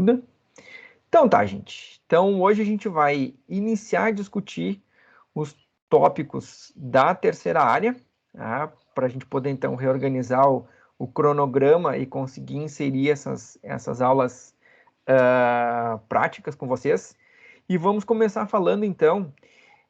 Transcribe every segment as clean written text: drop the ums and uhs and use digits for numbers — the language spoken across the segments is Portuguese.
muda. Então tá, gente. Então hoje a gente vai iniciar a discutir os tópicos da terceira área, tá? Para a gente poder então reorganizar o cronograma e conseguir inserir essas aulas práticas com vocês. E vamos começar falando então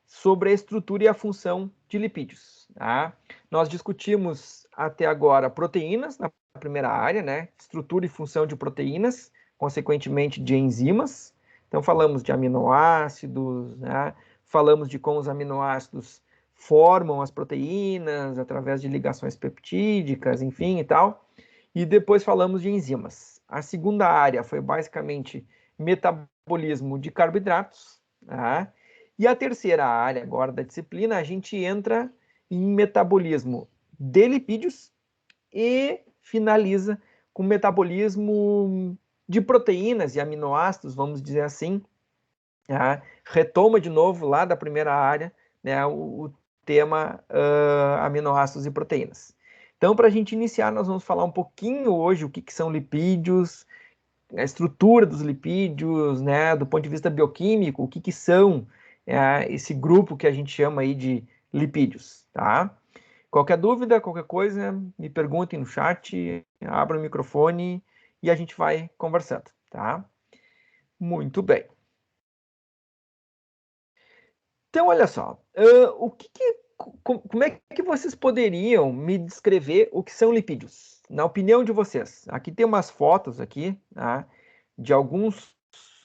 sobre a estrutura e a função de lipídios. Tá? Nós discutimos até agora proteínas na primeira área, né? Estrutura e função de proteínas, consequentemente de enzimas. Então falamos de aminoácidos, né? Falamos de como os aminoácidos formam as proteínas através de ligações peptídicas, enfim e tal. E depois falamos de enzimas. A segunda área foi basicamente metabolismo de carboidratos, tá? E a terceira área agora da disciplina, a gente entra em metabolismo de lipídios e finaliza com metabolismo de proteínas e aminoácidos, vamos dizer assim. Tá? Retoma de novo lá da primeira área, né, o tema aminoácidos e proteínas. Então, para a gente iniciar, nós vamos falar um pouquinho hoje o que são lipídios, a estrutura dos lipídios, né, do ponto de vista bioquímico, o que são esse grupo que a gente chama aí de lipídios, tá? Qualquer dúvida, qualquer coisa, me perguntem no chat, abra o microfone e a gente vai conversando, tá? Muito bem. Então, olha só, como é que vocês poderiam me descrever o que são lipídios? Na opinião de vocês. Aqui tem umas fotos aqui, tá, de alguns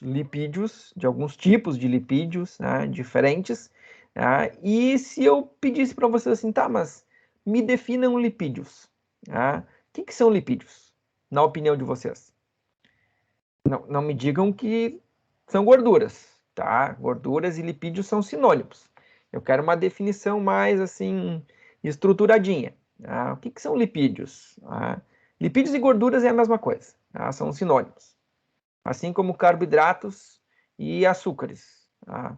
lipídios, de alguns tipos de lipídios, né, diferentes. Tá? E se eu pedisse para vocês assim, tá, mas me definam lipídios. Tá? O que são lipídios, na opinião de vocês? Não me digam que são gorduras, tá? Gorduras e lipídios são sinônimos. Eu quero uma definição mais, assim, estruturadinha. Tá? O que são lipídios? Tá? Lipídios e gorduras é a mesma coisa, tá? São sinônimos. Assim como carboidratos e açúcares. Tá?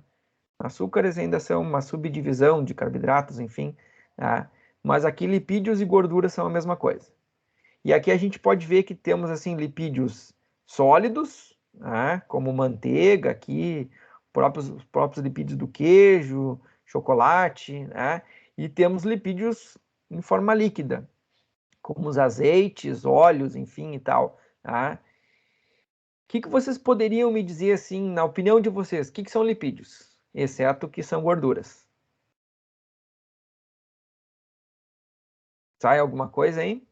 Açúcares ainda são uma subdivisão de carboidratos, enfim. Tá? Mas aqui lipídios e gorduras são a mesma coisa. E aqui a gente pode ver que temos assim lipídios sólidos, né, como manteiga aqui, os próprios lipídios do queijo, chocolate, né, e temos lipídios em forma líquida, como os azeites, óleos, enfim e tal. Tá? O que vocês poderiam me dizer assim, na opinião de vocês, o que são lipídios, exceto que são gorduras? Sai alguma coisa aí?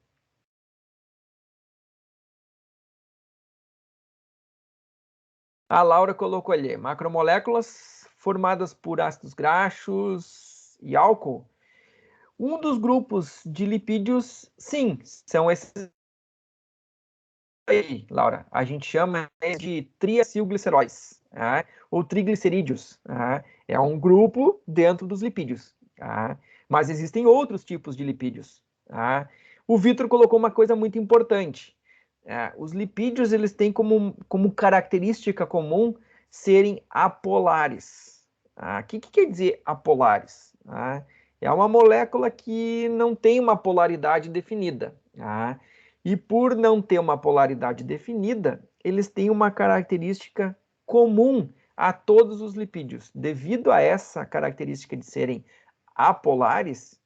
A Laura colocou ali, macromoléculas formadas por ácidos graxos e álcool. Um dos grupos de lipídios, sim, são esses aí, Laura. A gente chama de triacilgliceróis, tá? Ou triglicerídeos. Tá? É um grupo dentro dos lipídios. Tá? Mas existem outros tipos de lipídios. Tá? O Vitor colocou uma coisa muito importante. Os lipídios eles têm como característica comum serem apolares. O que quer dizer apolares? É uma molécula que não tem uma polaridade definida. E por não ter uma polaridade definida, eles têm uma característica comum a todos os lipídios. Devido a essa característica de serem apolares,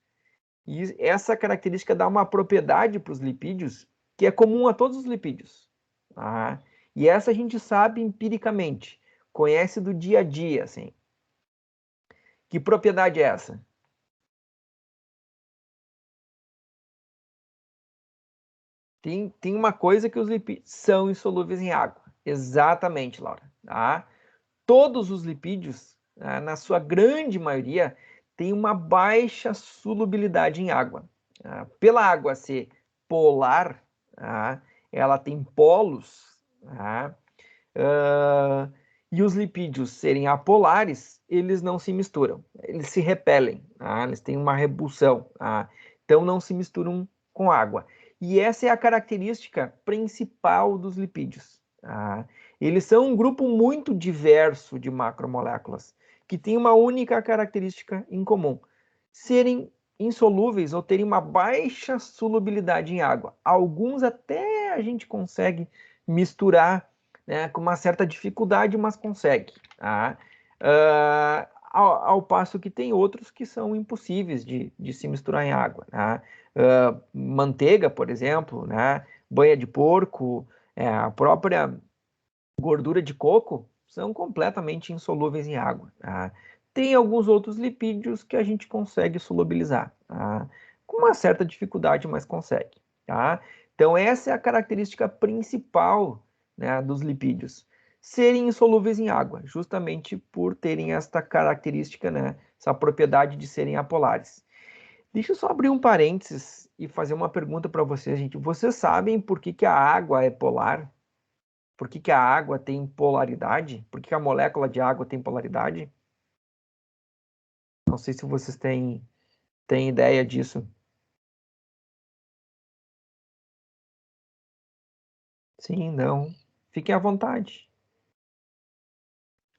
e essa característica dá uma propriedade para os lipídios que é comum a todos os lipídios. Tá? E essa a gente sabe empiricamente, conhece do dia a dia, assim. Que propriedade é essa? Tem uma coisa que os lipídios são insolúveis em água. Exatamente, Laura. Tá? Todos os lipídios, na sua grande maioria, têm uma baixa solubilidade em água. Pela água ser polar, ela tem polos, e os lipídios serem apolares, eles não se misturam, eles se repelem, eles têm uma repulsão, então não se misturam com água. E essa é a característica principal dos lipídios. Eles são um grupo muito diverso de macromoléculas, que tem uma única característica em comum: serem insolúveis ou terem uma baixa solubilidade em água. Alguns até a gente consegue misturar né, com uma certa dificuldade, mas consegue. Tá? Ao passo que tem outros que são impossíveis de se misturar em água. Tá? Manteiga, por exemplo, né, banha de porco, a própria gordura de coco são completamente insolúveis em água. Tá? Tem alguns outros lipídios que a gente consegue solubilizar, tá? Com uma certa dificuldade, mas consegue. Tá? Então, essa é a característica principal, né, dos lipídios, serem insolúveis em água, justamente por terem esta característica, né, essa propriedade de serem apolares. Deixa eu só abrir um parênteses e fazer uma pergunta para vocês, gente. Vocês sabem por que a água é polar? Por que a água tem polaridade? Por que a molécula de água tem polaridade? Não sei se vocês têm ideia disso. Sim, não. Fiquem à vontade.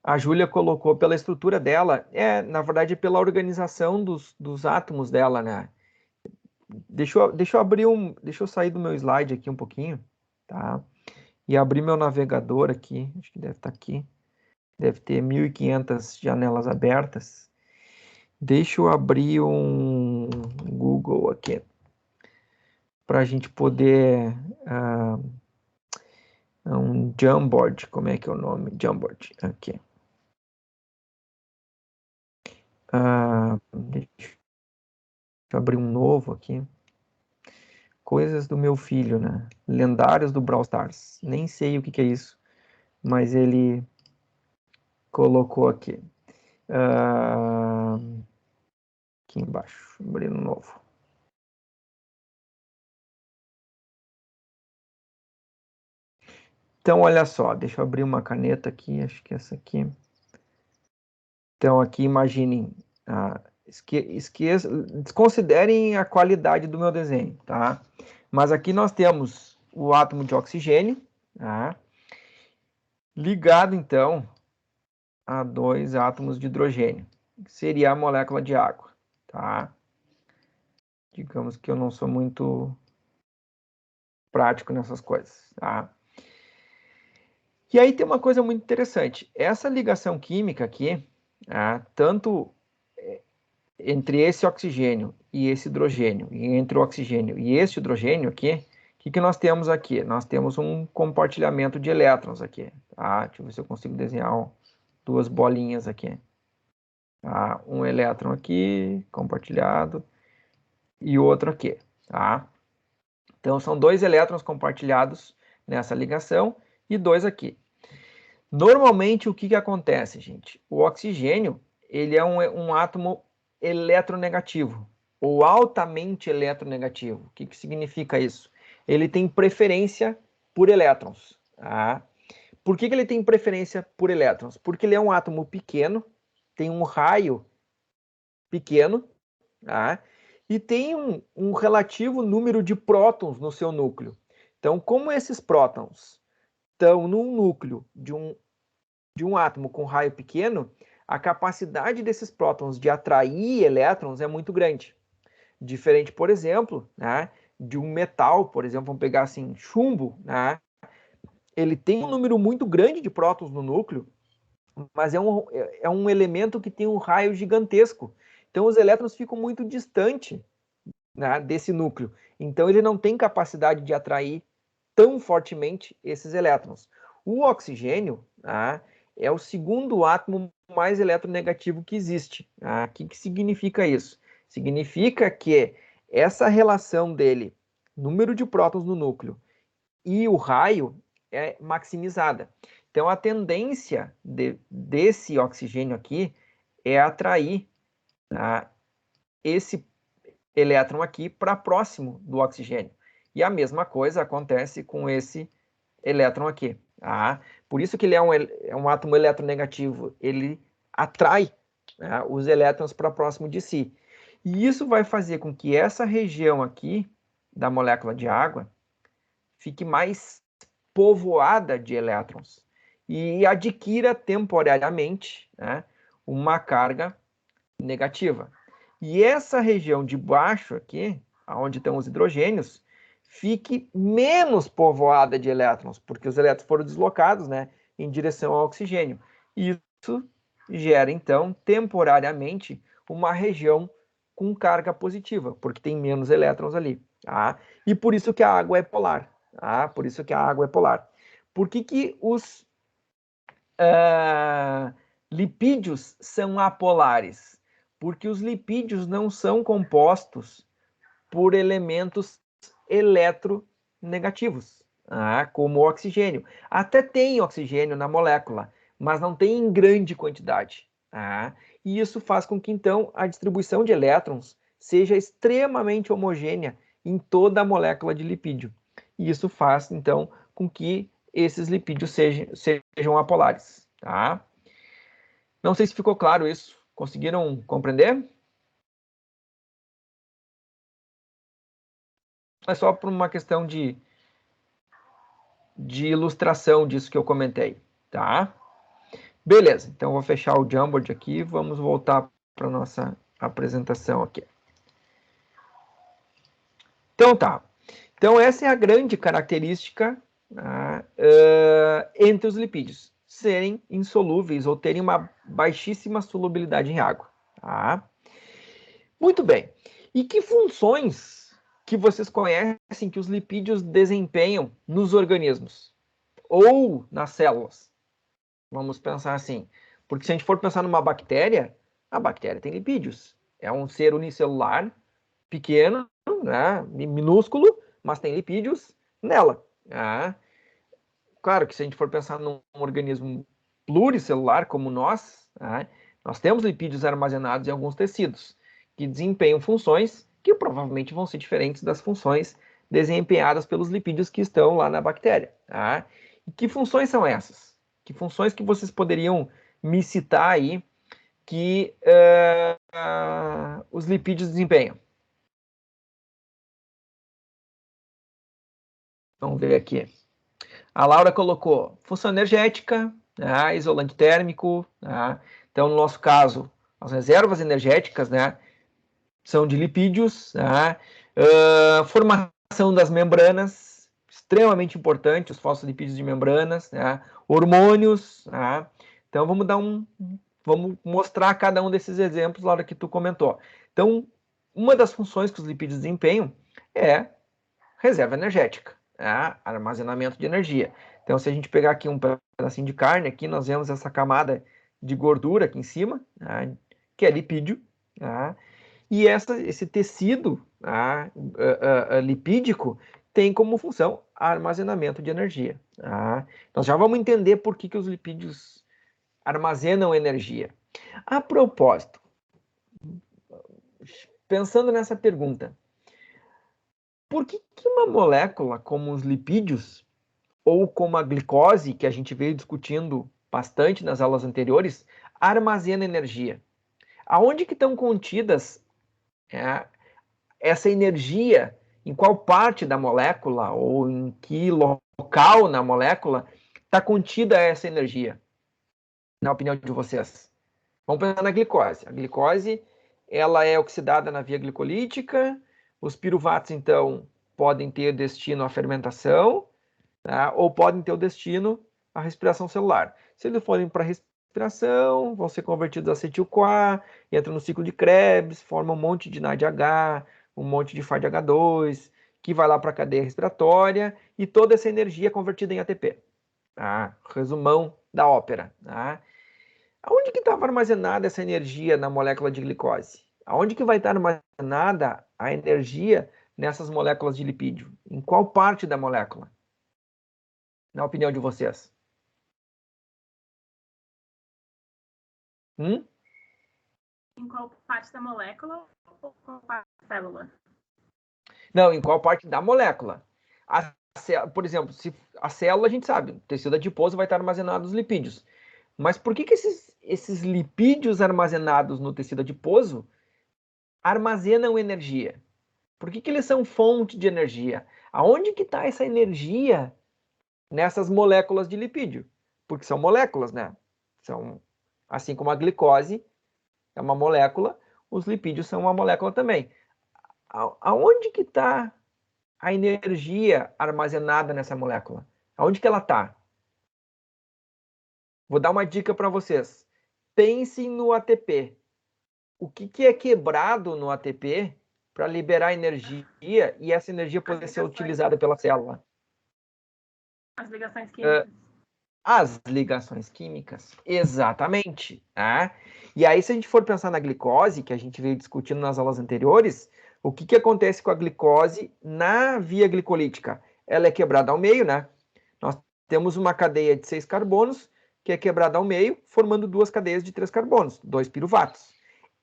A Júlia colocou pela estrutura dela, na verdade, pela organização dos átomos dela, né? Deixa eu abrir deixa eu sair do meu slide aqui um pouquinho, tá? E abrir meu navegador aqui, acho que deve estar aqui. Deve ter 1.500 janelas abertas. Deixa eu abrir um Google aqui para a gente poder um Jamboard, como é que é o nome? Jamboard, aqui. Deixa eu abrir um novo aqui. Coisas do meu filho, né? Lendários do Brawl Stars. Nem sei o que é isso, mas ele colocou aqui. Aqui embaixo, abrindo um novo. Então, olha só, deixa eu abrir uma caneta aqui, acho que é essa aqui. Então, aqui, imaginem, desconsiderem a qualidade do meu desenho, tá? Mas aqui nós temos o átomo de oxigênio, tá? Ligado, então, a 2 átomos de hidrogênio, que seria a molécula de água, tá? Digamos que eu não sou muito prático nessas coisas, tá? E aí tem uma coisa muito interessante. Essa ligação química aqui, tá? Tanto entre esse oxigênio e esse hidrogênio, e entre o oxigênio e esse hidrogênio aqui, o que nós temos aqui? Nós temos um compartilhamento de elétrons aqui, tá? Deixa eu ver se eu consigo desenhar duas bolinhas aqui. Tá? Um elétron aqui, compartilhado, e outro aqui, tá? Então, são 2 elétrons compartilhados nessa ligação e 2 aqui. Normalmente, o que acontece, gente? O oxigênio, ele é um átomo eletronegativo, ou altamente eletronegativo. O que significa isso? Ele tem preferência por elétrons. Tá? Por que ele tem preferência por elétrons? Porque ele é um átomo pequeno, tem um raio pequeno, tá? E tem um relativo número de prótons no seu núcleo. Então, como esses prótons estão num núcleo de um átomo com raio pequeno, a capacidade desses prótons de atrair elétrons é muito grande. Diferente, por exemplo, né, de um metal, por exemplo, vamos pegar assim, chumbo, né, ele tem um número muito grande de prótons no núcleo, mas é um elemento que tem um raio gigantesco. Então, os elétrons ficam muito distantes, né, desse núcleo. Então, ele não tem capacidade de atrair tão fortemente esses elétrons. O oxigênio, né, é o segundo átomo mais eletronegativo que existe. O que significa isso? Significa que essa relação dele, número de prótons no núcleo, e o raio é maximizada. Então, a tendência desse oxigênio aqui é atrair, tá, esse elétron aqui para próximo do oxigênio. E a mesma coisa acontece com esse elétron aqui. Tá? Por isso que ele é um átomo eletronegativo. Ele atrai, né, os elétrons para próximo de si. E isso vai fazer com que essa região aqui da molécula de água fique mais povoada de elétrons e adquira temporariamente, né, uma carga negativa. E essa região de baixo aqui, onde estão os hidrogênios, fique menos povoada de elétrons, porque os elétrons foram deslocados, né, em direção ao oxigênio. E isso gera, então, temporariamente, uma região com carga positiva, porque tem menos elétrons ali. Tá? E por isso que a água é polar. Tá? Por isso que a água é polar. Por que os lipídios são apolares? Porque os lipídios não são compostos por elementos eletronegativos, como o oxigênio. Até tem oxigênio na molécula, mas não tem em grande quantidade. E isso faz com que, então, a distribuição de elétrons seja extremamente homogênea em toda a molécula de lipídio. E isso faz, então, com que esses lipídios sejam apolares. Tá? Não sei se ficou claro isso. Conseguiram compreender? É só por uma questão de ilustração disso que eu comentei, tá? Beleza, então vou fechar o Jamboard aqui e vamos voltar para a nossa apresentação aqui. Então tá. Então essa é a grande característica entre os lipídios, serem insolúveis ou terem uma baixíssima solubilidade em água. Tá? Muito bem. E que funções que vocês conhecem que os lipídios desempenham nos organismos ou nas células? Vamos pensar assim. Porque se a gente for pensar numa bactéria, a bactéria tem lipídios. É um ser unicelular, pequeno, né, minúsculo, mas tem lipídios nela. Né? Claro que se a gente for pensar num organismo pluricelular como nós, né, nós temos lipídios armazenados em alguns tecidos que desempenham funções que provavelmente vão ser diferentes das funções desempenhadas pelos lipídios que estão lá na bactéria. Tá? E que funções são essas? Que funções que vocês poderiam me citar aí que os lipídios desempenham? Vamos ver aqui. A Laura colocou função energética, né, isolante térmico. Né? Então, no nosso caso, as reservas energéticas, né, são de lipídios. Né? Formação das membranas, extremamente importante, os fosfolipídios de membranas. Né? Hormônios. Né? Então, vamos mostrar cada um desses exemplos, Laura, que tu comentou. Então, uma das funções que os lipídios desempenham é reserva energética, armazenamento de energia. Então, se a gente pegar aqui um pedacinho de carne, aqui nós vemos essa camada de gordura aqui em cima, que é lipídio, e esse tecido lipídico tem como função armazenamento de energia. Nós já vamos entender por que os lipídios armazenam energia. A propósito, pensando nessa pergunta, por que uma molécula como os lipídios, ou como a glicose, que a gente veio discutindo bastante nas aulas anteriores, armazena energia? Aonde que estão contidas essa energia? Em qual parte da molécula ou em que local na molécula está contida essa energia? Na opinião de vocês? Vamos pensar na glicose. A glicose, ela é oxidada na via glicolítica. Os piruvatos, então, podem ter destino à fermentação, ou podem ter o destino à respiração celular. Se eles forem para respiração, vão ser convertidos a acetil-CoA, entram no ciclo de Krebs, formam um monte de NADH, um monte de FADH2, que vai lá para a cadeia respiratória, e toda essa energia é convertida em ATP. Resumão da ópera. Aonde que estava armazenada essa energia na molécula de glicose? Aonde que vai estar armazenada a energia nessas moléculas de lipídio? Em qual parte da molécula? Na opinião de vocês? Em qual parte da molécula ou qual parte da célula? Não, em qual parte da molécula? Por exemplo, se a célula, a gente sabe, o tecido adiposo vai estar armazenado os lipídios. Mas por que esses lipídios armazenados no tecido adiposo armazenam energia? Por que eles são fonte de energia? Aonde que está essa energia nessas moléculas de lipídio? Porque são moléculas, né? São, assim como a glicose é uma molécula, os lipídios são uma molécula também. Aonde que está a energia armazenada nessa molécula? Aonde que ela está? Vou dar uma dica para vocês. Pensem no ATP. O que é quebrado no ATP para liberar energia e essa energia poder ser utilizada pela célula? As ligações químicas. As ligações químicas, exatamente. Tá? E aí, se a gente for pensar na glicose, que a gente veio discutindo nas aulas anteriores, o que acontece com a glicose na via glicolítica? Ela é quebrada ao meio, né? Nós temos uma cadeia de 6 carbonos, que é quebrada ao meio, formando 2 cadeias de 3 carbonos, 2 piruvatos.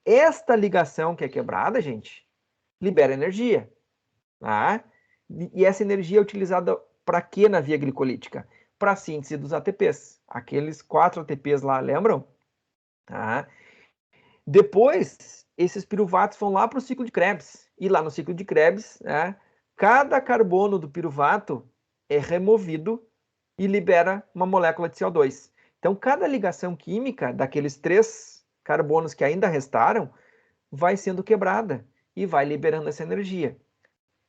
Esta ligação que é quebrada, gente, libera energia. Tá? E essa energia é utilizada para quê na via glicolítica? Para a síntese dos ATPs. Aqueles 4 ATPs lá, lembram? Tá? Depois, esses piruvatos vão lá para o ciclo de Krebs. E lá no ciclo de Krebs, né, cada carbono do piruvato é removido e libera uma molécula de CO2. Então, cada ligação química daqueles 3 carbonos que ainda restaram vai sendo quebrada e vai liberando essa energia.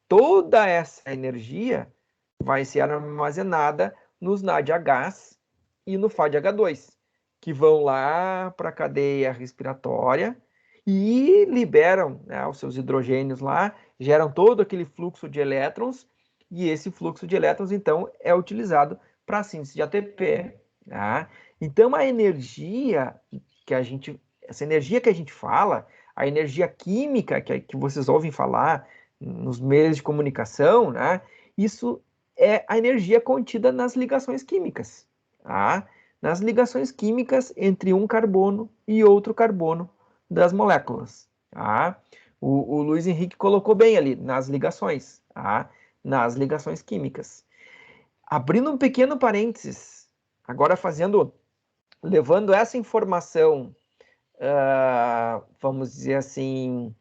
Toda essa energia vai ser armazenada nos NADH e no FADH2, que vão lá para a cadeia respiratória e liberam, né, os seus hidrogênios lá, geram todo aquele fluxo de elétrons, e esse fluxo de elétrons, então, é utilizado para a síntese de ATP. Tá? Então, a energia que a gente, essa energia que a gente fala, a energia química que vocês ouvem falar nos meios de comunicação, né, isso é a energia contida nas ligações químicas. Tá? Nas ligações químicas entre um carbono e outro carbono das moléculas. Tá? O Luiz Henrique colocou bem ali, nas ligações. Tá? Nas ligações químicas. Abrindo um pequeno parênteses, agora levando essa informação, vamos dizer assim,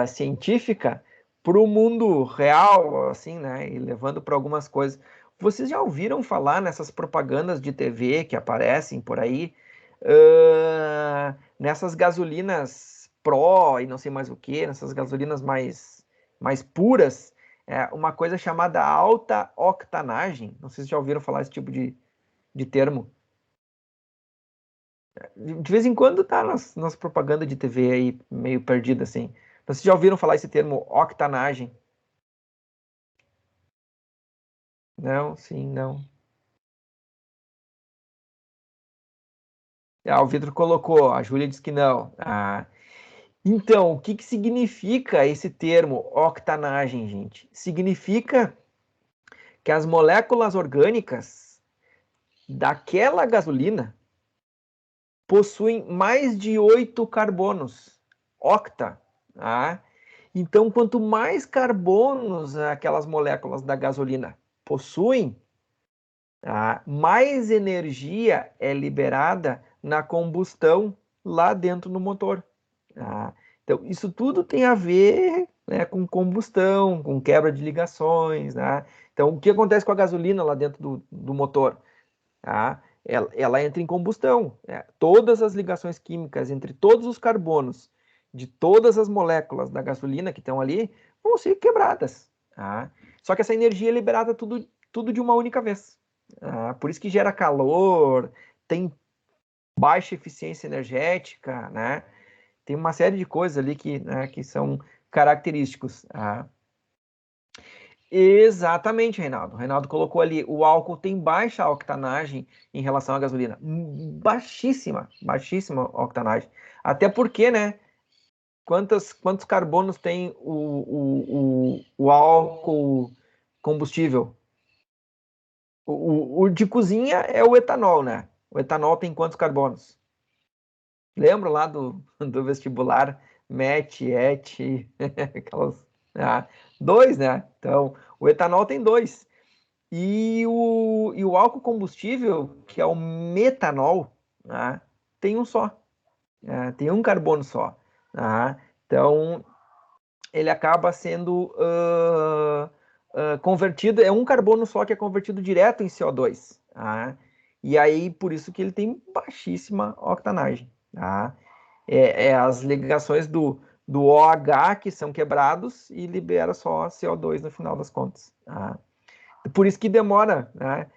científica, para o mundo real, assim, né? E levando para algumas coisas. Vocês já ouviram falar nessas propagandas de TV que aparecem por aí? Nessas gasolinas Pro e não sei mais o que, nessas gasolinas mais puras, uma coisa chamada alta octanagem. Não sei se já ouviram falar esse tipo de termo. De vez em quando tá nas propagandas de TV aí, meio perdida assim. Vocês já ouviram falar esse termo octanagem? Não, sim, não. O Vitor colocou, a Júlia disse que não. Então, o que significa esse termo octanagem, gente? Significa que as moléculas orgânicas daquela gasolina possuem mais de 8 carbonos. Octa. Tá? Então, quanto mais carbonos aquelas moléculas da gasolina possuem, mais energia é liberada na combustão lá dentro no motor. Então, isso tudo tem a ver, né, com combustão, com quebra de ligações. Então, o que acontece com a gasolina lá dentro do motor? Ela entra em combustão. Todas as ligações químicas entre todos os carbonos de todas as moléculas da gasolina que estão ali vão ser quebradas. Só que essa energia é liberada tudo de uma única vez. Por isso que gera calor, tem baixa eficiência energética, né? Tem uma série de coisas ali que são característicos. Exatamente, Reinaldo. O Reinaldo colocou ali, o álcool tem baixa octanagem em relação à gasolina. Baixíssima octanagem. Até porque, né? Quantos carbonos tem o álcool combustível? O de cozinha é o etanol, né? O etanol tem quantos carbonos? Lembra lá do vestibular? MET, ET, aquelas... 2, né? Então, o etanol tem 2. E o álcool combustível, que é o metanol, tem um só. Tem um carbono só. Então, ele acaba sendo convertido, é um carbono só que é convertido direto em CO2. E aí, por isso que ele tem baixíssima octanagem. As ligações do OH, que são quebrados, e libera só CO2 no final das contas. Tá? Por isso que demora, né?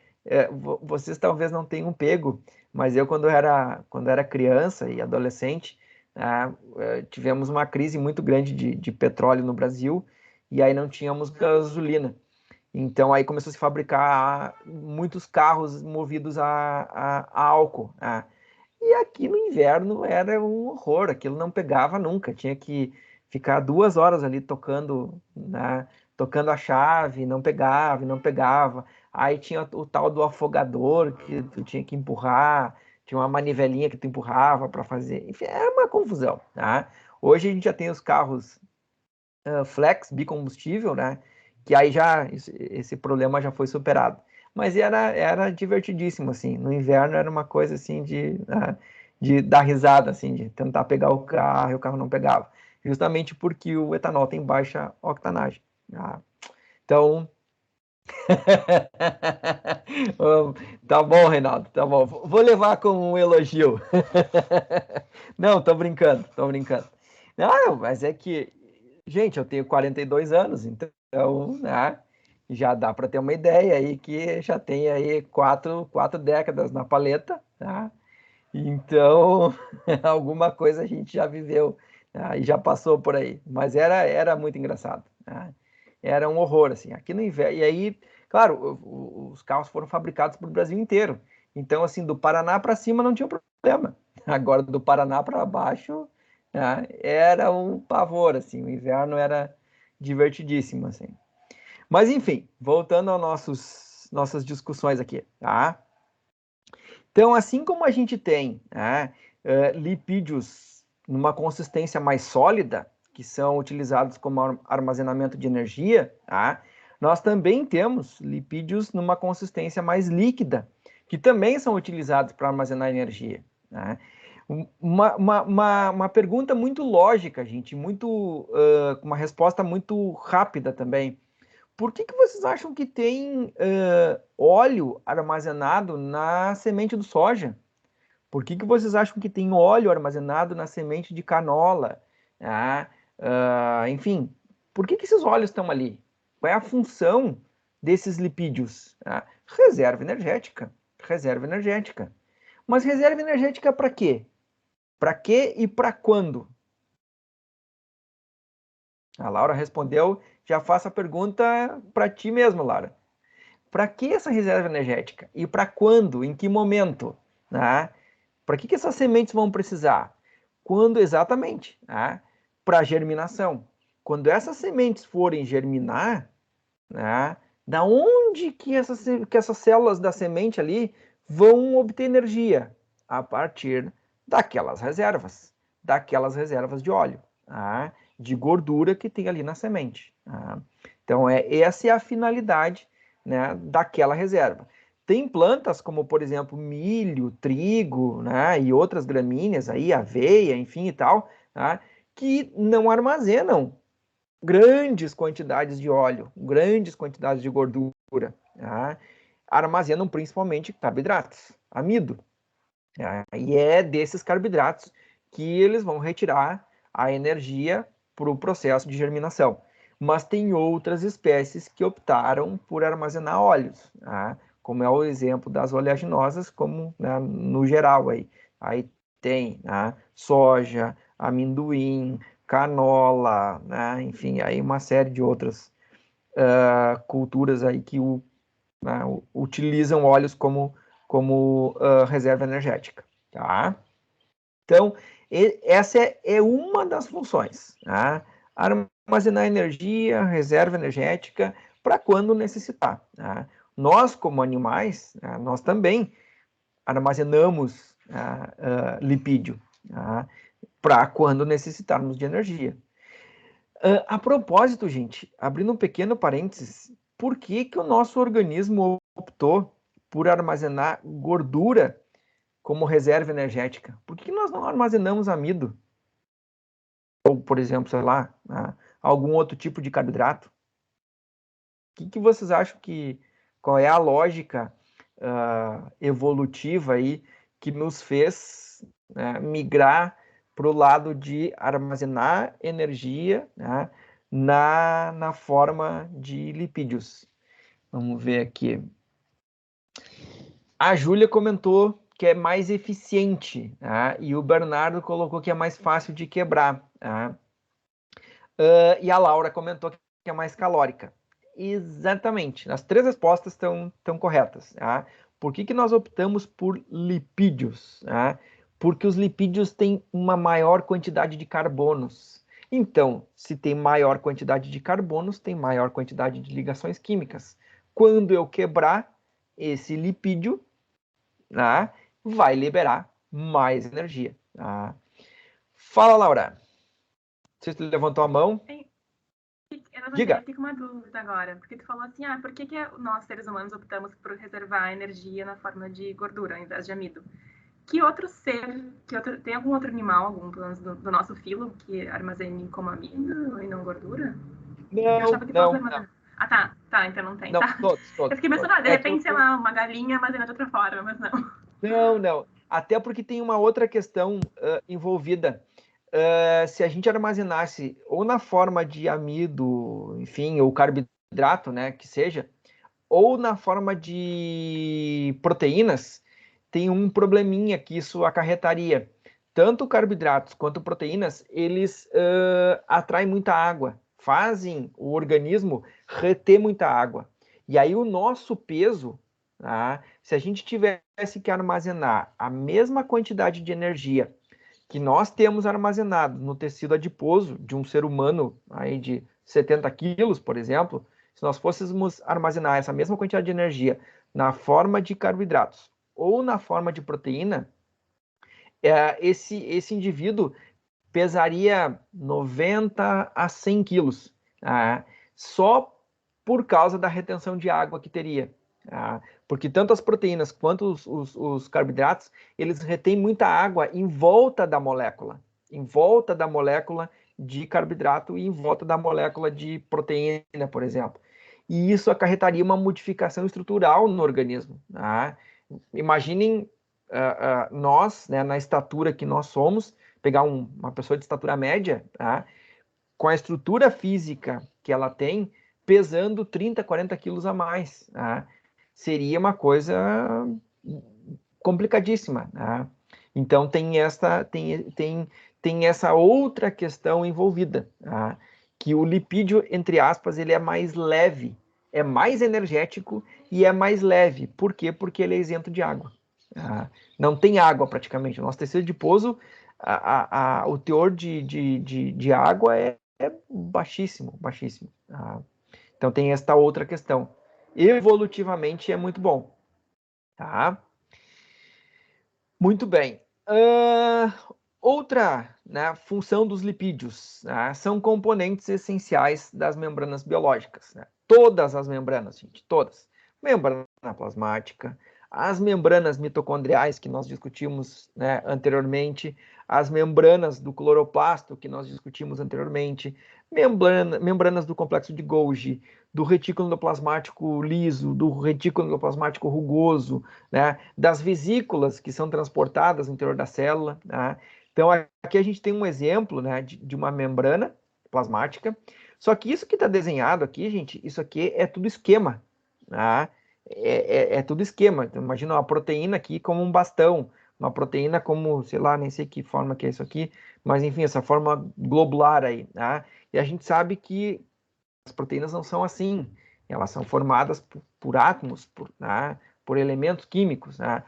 Vocês talvez não tenham pego, mas eu, quando era criança e adolescente, tivemos uma crise muito grande de petróleo no Brasil, e aí não tínhamos gasolina. Então, aí começou a se fabricar muitos carros movidos a álcool. Né? E aqui no inverno era um horror, aquilo não pegava nunca, tinha que ficar 2 horas ali tocando, né, tocando a chave, não pegava, não pegava. Aí tinha o tal do afogador que tu tinha que empurrar, tinha uma manivelinha que tu empurrava para fazer, enfim, era uma confusão. Tá? Hoje a gente já tem os carros flex, bicombustível, né, que aí já esse problema já foi superado. Mas era divertidíssimo, assim. No inverno era uma coisa, assim, de dar risada, assim, de tentar pegar o carro e o carro não pegava. Justamente porque o etanol tem baixa octanagem. Tá? Então... Tá bom, Reinaldo, tá bom. Vou levar como um elogio. Não, tô brincando, tô brincando. Não, mas é que, gente, eu tenho 42 anos, então, né, já dá para ter uma ideia aí que já tem aí quatro décadas na paleta, tá? Então, alguma coisa a gente já viveu, tá? E já passou por aí. Mas era muito engraçado, tá? Era um horror, assim. Aqui no inverno. E aí, claro, os carros foram fabricados para o Brasil inteiro. Então, assim, do Paraná para cima não tinha problema. Agora, do Paraná para baixo, tá? Era um pavor, assim. O inverno era divertidíssimo, assim. Mas, enfim, voltando às nossas discussões aqui, tá? Então, assim como a gente tem, né, lipídios numa consistência mais sólida, que são utilizados como armazenamento de energia, tá? Nós também temos lipídios numa consistência mais líquida, que também são utilizados para armazenar energia. Tá? Uma pergunta muito lógica, gente, uma resposta muito rápida também. Por que vocês acham que tem óleo armazenado na semente do soja? Por que vocês acham que tem óleo armazenado na semente de canola? Enfim, por que esses óleos estão ali? Qual é a função desses lipídios? Reserva energética. Reserva energética. Mas reserva energética para quê? Para quê e para quando? A Laura respondeu. Já faço a pergunta para ti mesmo, Laura. Para que essa reserva energética? E para quando? Em que momento? Né? Para que essas sementes vão precisar? Quando exatamente? Né? Para germinação. Quando essas sementes forem germinar, né? Da onde que essas células da semente ali vão obter energia? A partir daquelas reservas de óleo, tá? De gordura que tem ali na semente. Tá? Então, essa é a finalidade, né, daquela reserva. Tem plantas como, por exemplo, milho, trigo, né, e outras gramíneas, aí, aveia, enfim e tal, tá? Que não armazenam grandes quantidades de óleo, grandes quantidades de gordura, tá? Armazenam principalmente carboidratos, amido. Tá? E é desses carboidratos que eles vão retirar a energia para o processo de germinação. Mas tem outras espécies que optaram por armazenar óleos, tá? Como é o exemplo das oleaginosas, como, né, no geral aí. Aí tem, né, soja, amendoim, canola, né, enfim, aí uma série de outras culturas aí que né, utilizam óleos como reserva energética, tá? Então, essa é uma das funções, tá? Armazenar energia, reserva energética, para quando necessitar. Tá? Nós, como animais, nós também armazenamos lipídio, tá? Para quando necessitarmos de energia. A propósito, gente, abrindo um pequeno parênteses, por que o nosso organismo optou por armazenar gordura como reserva energética? Por que nós não armazenamos amido? Ou, por exemplo, sei lá, algum outro tipo de carboidrato? O que vocês acham qual é a lógica evolutiva aí que nos fez migrar para o lado de armazenar energia, né, na forma de lipídios. Vamos ver aqui. A Júlia comentou que é mais eficiente, tá? E o Bernardo colocou que é mais fácil de quebrar. Tá? E a Laura comentou que é mais calórica. Exatamente. As três respostas estão corretas. Tá? Por que nós optamos por lipídios? Tá? Porque os lipídios têm uma maior quantidade de carbonos. Então, se tem maior quantidade de carbonos, tem maior quantidade de ligações químicas. Quando eu quebrar esse lipídio, né, vai liberar mais energia. Tá? Fala, Laura. Você levantou a mão? Diga. Eu fiquei com uma dúvida agora, porque tu falou assim, por que nós, seres humanos, optamos por reservar energia na forma de gordura, ao invés de amido? Que outro ser, tem algum outro animal, algum do nosso filo, que armazene como amido e não gordura? Eu achava que todos armazenam. Ah, tá, então não tem. Não, tá. todos. Eu fiquei pensando, de repente, sei lá, uma galinha armazenada de outra forma, mas não. Não. Até porque tem uma outra questão envolvida. Se a gente armazenasse ou na forma de amido, enfim, ou carboidrato, né, que seja, ou na forma de proteínas, tem um probleminha que isso acarretaria. Tanto carboidratos quanto proteínas, eles atraem muita água, fazem o organismo reter muita água. E aí o nosso peso, tá? Se a gente tivesse que armazenar a mesma quantidade de energia que nós temos armazenado no tecido adiposo de um ser humano aí de 70 quilos, por exemplo, se nós fôssemos armazenar essa mesma quantidade de energia na forma de carboidratos ou na forma de proteína, esse indivíduo pesaria 90 a 100 quilos, só por causa da retenção de água que teria. Porque tanto as proteínas quanto os carboidratos, eles retêm muita água em volta da molécula de carboidrato e em volta da molécula de proteína, por exemplo. E isso acarretaria uma modificação estrutural no organismo. Imaginem nós, né, na estatura que nós somos, pegar uma pessoa de estatura média, com a estrutura física que ela tem, pesando 30, 40 quilos a mais. Seria uma coisa complicadíssima. Então tem essa outra questão envolvida, que o lipídio, entre aspas, ele é mais leve, é mais energético e é mais leve. Por quê? Porque ele é isento de água. Não tem água praticamente. O nosso tecido adiposo, o teor de água é baixíssimo. Então tem esta outra questão. Evolutivamente é muito bom. Tá? Muito bem. Outra, né, função dos lipídios, né, são componentes essenciais das membranas biológicas. Né? Todas as membranas, gente, todas. Membrana plasmática, as membranas mitocondriais que nós discutimos, né, anteriormente, as membranas do cloroplasto que nós discutimos anteriormente, membranas do complexo de Golgi, do retículo endoplasmático liso, do retículo endoplasmático rugoso, né, das vesículas que são transportadas no interior da célula. Né? Então, aqui a gente tem um exemplo, né, de uma membrana plasmática, só que isso que está desenhado aqui, gente, isso aqui é tudo esquema. Tá? É tudo esquema. Então, imagina uma proteína aqui como um bastão, uma proteína como, sei lá, nem sei que forma que é isso aqui, mas enfim, essa forma globular aí. Tá? E a gente sabe que as proteínas não são assim, elas são formadas por átomos, por elementos químicos. Né?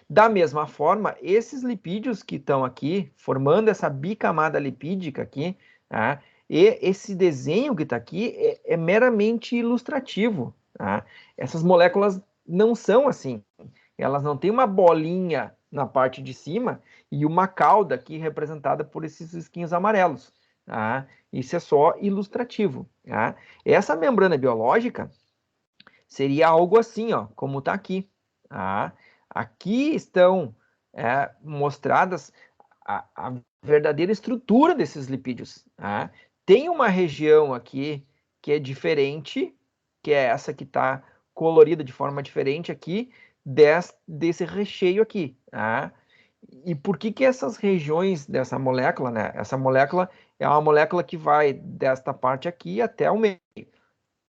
Da mesma forma, esses lipídios que estão aqui, formando essa bicamada lipídica aqui, tá? E esse desenho que está aqui é meramente ilustrativo. Tá? Essas moléculas não são assim. Elas não têm uma bolinha na parte de cima e uma cauda aqui representada por esses risquinhos amarelos. Tá? Isso é só ilustrativo. Tá? Essa membrana biológica seria algo assim, ó, como está aqui. Tá? Aqui estão mostradas a verdadeira estrutura desses lipídios. Tá? Tem uma região aqui que é diferente, que é essa que está colorida de forma diferente aqui, desse recheio aqui. Tá? E por que que essas regiões dessa molécula, né? Essa molécula é uma molécula que vai desta parte aqui até o meio.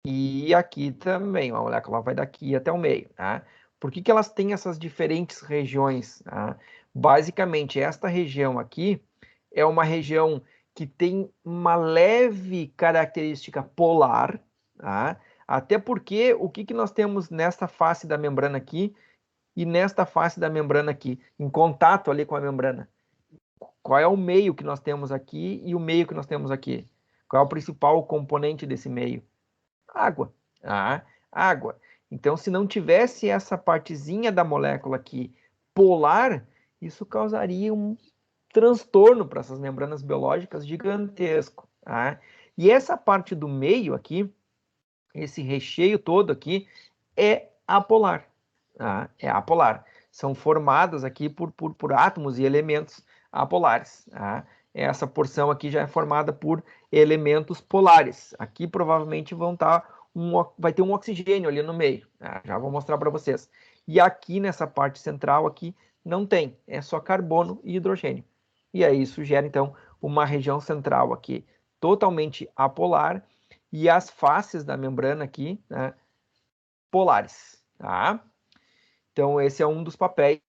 E aqui também, a molécula vai daqui até o meio, tá? Por que que elas têm essas diferentes regiões? Tá? Basicamente, esta região aqui é uma região que tem uma leve característica polar, tá? Até porque o que que nós temos nesta face da membrana aqui e nesta face da membrana aqui, em contato ali com a membrana? Qual é o meio que nós temos aqui e o meio que nós temos aqui? Qual é o principal componente desse meio? Água. Ah, água. Então, se não tivesse essa partezinha da molécula aqui polar, isso causaria um transtorno para essas membranas biológicas gigantesco. Tá? E essa parte do meio aqui, esse recheio todo aqui, é apolar. Tá? É apolar. São formadas aqui por átomos e elementos apolares. Tá? Essa porção aqui já é formada por elementos polares. Aqui provavelmente vai ter um oxigênio ali no meio. Tá? Já vou mostrar para vocês. E aqui nessa parte central aqui não tem, é só carbono e hidrogênio. E aí isso gera então uma região central aqui totalmente apolar e as faces da membrana aqui, né, polares. Tá? Então esse é um dos papéis,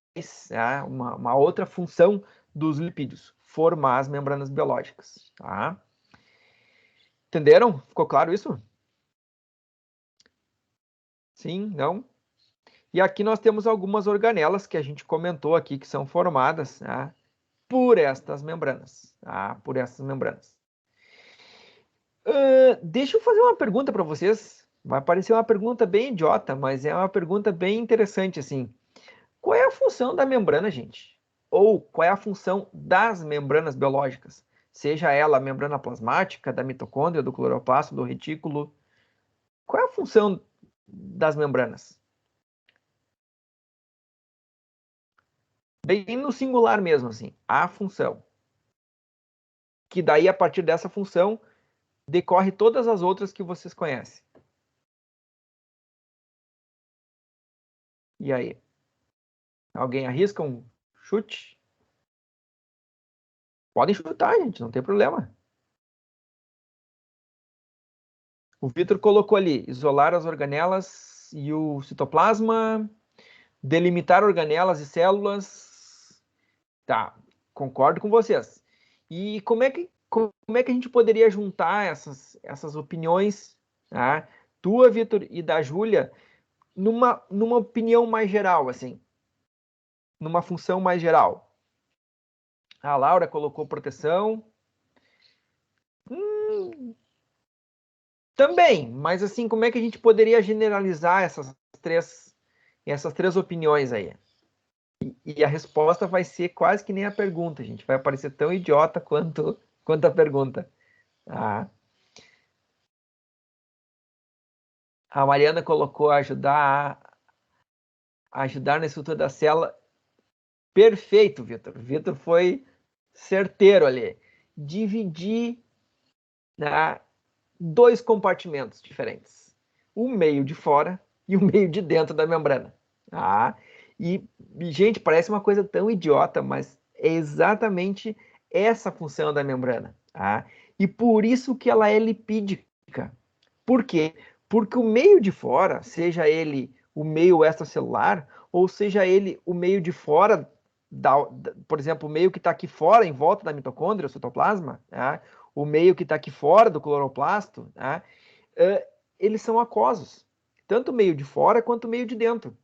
tá? Uma outra função dos lipídios, formar as membranas biológicas. Tá? Entenderam? Ficou claro isso? Sim? Não? E aqui nós temos algumas organelas que a gente comentou aqui que são formadas, tá, por estas membranas. Tá? Por essas membranas. Deixa eu fazer uma pergunta para vocês. Vai parecer uma pergunta bem idiota, mas é uma pergunta bem interessante, assim. Qual é a função da membrana, gente? Ou qual é a função das membranas biológicas? Seja ela a membrana plasmática, da mitocôndria, do cloroplasto, do retículo. Qual é a função das membranas? Bem no singular mesmo, assim. A função. Que daí, a partir dessa função, decorre todas as outras que vocês conhecem. E aí? Alguém arrisca um chute? Podem chutar, gente, não tem problema. O Vitor colocou ali, isolar as organelas e o citoplasma, delimitar organelas e células. Tá, concordo com vocês. E como é que a gente poderia juntar essas opiniões, tá? Tua, Vitor, e da Júlia, numa opinião mais geral, assim, numa função mais geral? A Laura colocou proteção. Também, mas assim, como é que a gente poderia generalizar essas três opiniões aí? E a resposta vai ser quase que nem a pergunta, gente. Vai parecer tão idiota quanto a pergunta. Ah. A Mariana colocou ajudar na estrutura da célula. Perfeito, Vitor. Vitor foi certeiro ali. Dividir, né, dois compartimentos diferentes. O meio de fora e o meio de dentro da membrana. Ah, e, gente, parece uma coisa tão idiota, mas é exatamente essa função da membrana. Tá? E por isso que ela é lipídica. Por quê? Porque o meio de fora, seja ele o meio extracelular, ou seja ele o meio de fora, por exemplo, o meio que está aqui fora, em volta da mitocôndria, o citoplasma, tá? O meio que está aqui fora do cloroplasto, tá? Eles são aquosos, tanto o meio de fora quanto o meio de dentro.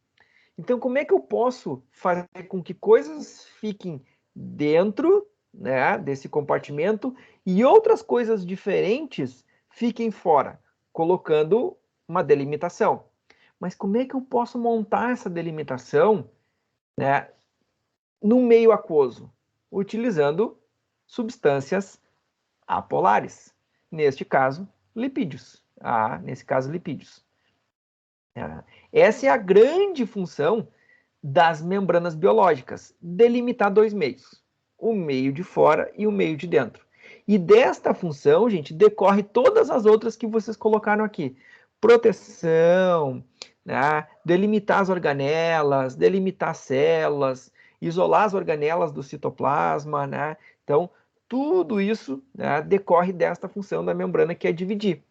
Então, como é que eu posso fazer com que coisas fiquem dentro, né, desse compartimento e outras coisas diferentes fiquem fora, colocando uma delimitação? Mas como é que eu posso montar essa delimitação, né, no meio aquoso? Utilizando substâncias apolares. Neste caso, lipídios. Nesse caso, lipídios. Essa é a grande função das membranas biológicas, delimitar dois meios, o meio de fora e o meio de dentro. E desta função, gente, decorre todas as outras que vocês colocaram aqui. Proteção, né? Delimitar as organelas, delimitar células, isolar as organelas do citoplasma, né? Então, tudo isso, né, decorre desta função da membrana, que é dividir.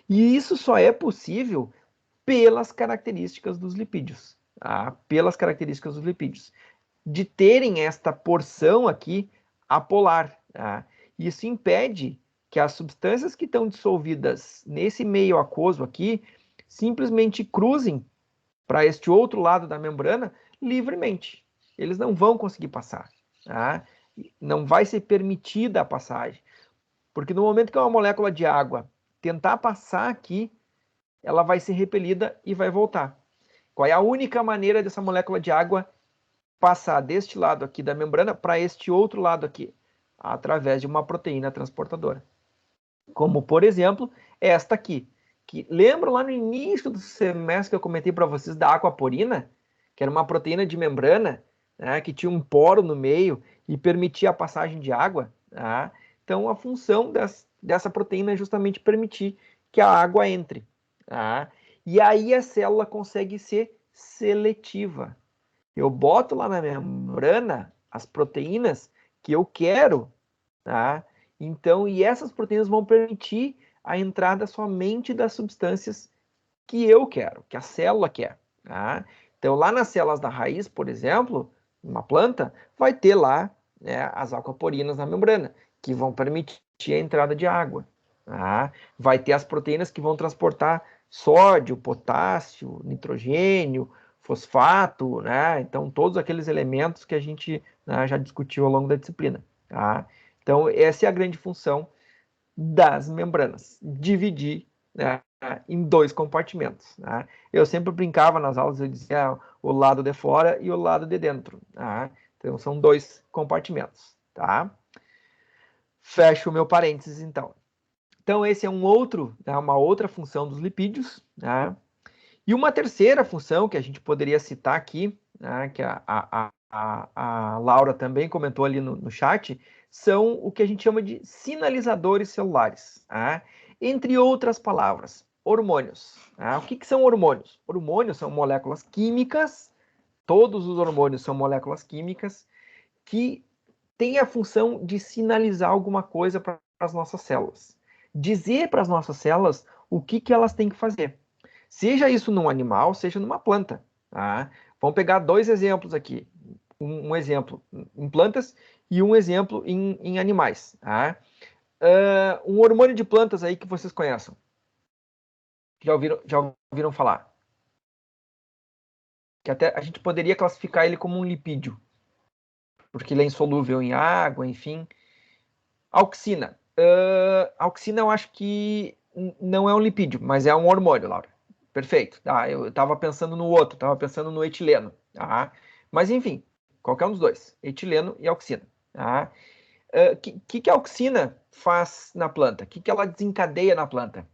E isso só é possível pelas características dos lipídios, tá? Pelas características dos lipídios, de terem esta porção aqui apolar, tá? Isso impede que as substâncias que estão dissolvidas nesse meio aquoso aqui simplesmente cruzem para este outro lado da membrana livremente. Eles não vão conseguir passar, tá? Não vai ser permitida a passagem, porque no momento que uma molécula de água tentar passar aqui, ela vai ser repelida e vai voltar. Qual é a única maneira dessa molécula de água passar deste lado aqui da membrana para este outro lado aqui? Através de uma proteína transportadora. Como, por exemplo, esta aqui. Que lembra lá no início do semestre que eu comentei para vocês da aquaporina, que era uma proteína de membrana, né, que tinha um poro no meio e permitia a passagem de água? Tá? Então, a função dessa proteína é justamente permitir que a água entre. Tá? E aí a célula consegue ser seletiva. Eu boto lá na membrana as proteínas que eu quero, tá? Então, e essas proteínas vão permitir a entrada somente das substâncias que eu quero, que a célula quer, tá? Então, lá nas células da raiz, por exemplo, uma planta, vai ter lá, né, as aquaporinas na membrana, que vão permitir a entrada de água, tá? Vai ter as proteínas que vão transportar sódio, potássio, nitrogênio, fosfato, né? Então, todos aqueles elementos que a gente, né, já discutiu ao longo da disciplina, tá? Então, essa é a grande função das membranas, dividir, né, em dois compartimentos. Né? Eu sempre brincava nas aulas, eu dizia o lado de fora e o lado de dentro. Tá? Então, são dois compartimentos. Tá? Fecho o meu parênteses, então. Então, esse é uma outra função dos lipídios. Né? E uma terceira função que a gente poderia citar aqui, né, que a Laura também comentou ali no chat, são o que a gente chama de sinalizadores celulares. Tá? Entre outras palavras, hormônios. Tá? O que são hormônios? Hormônios são moléculas químicas, todos os hormônios são moléculas químicas, que têm a função de sinalizar alguma coisa para as nossas células. Dizer para as nossas células o que elas têm que fazer. Seja isso num animal, seja numa planta. Tá? Vamos pegar dois exemplos aqui. Um exemplo em plantas e um exemplo em animais. Tá? Um hormônio de plantas aí que vocês conhecem. Já ouviram falar? Que até a gente poderia classificar ele como um lipídio, porque ele é insolúvel em água, enfim. Auxina. Auxina eu acho que não é um lipídio, mas é um hormônio, Laura. Perfeito. Tá, eu estava pensando no outro, estava pensando no etileno. Tá? Mas enfim, qualquer um dos dois, etileno e auxina. Tá? Que a auxina faz na planta? O que ela desencadeia na planta?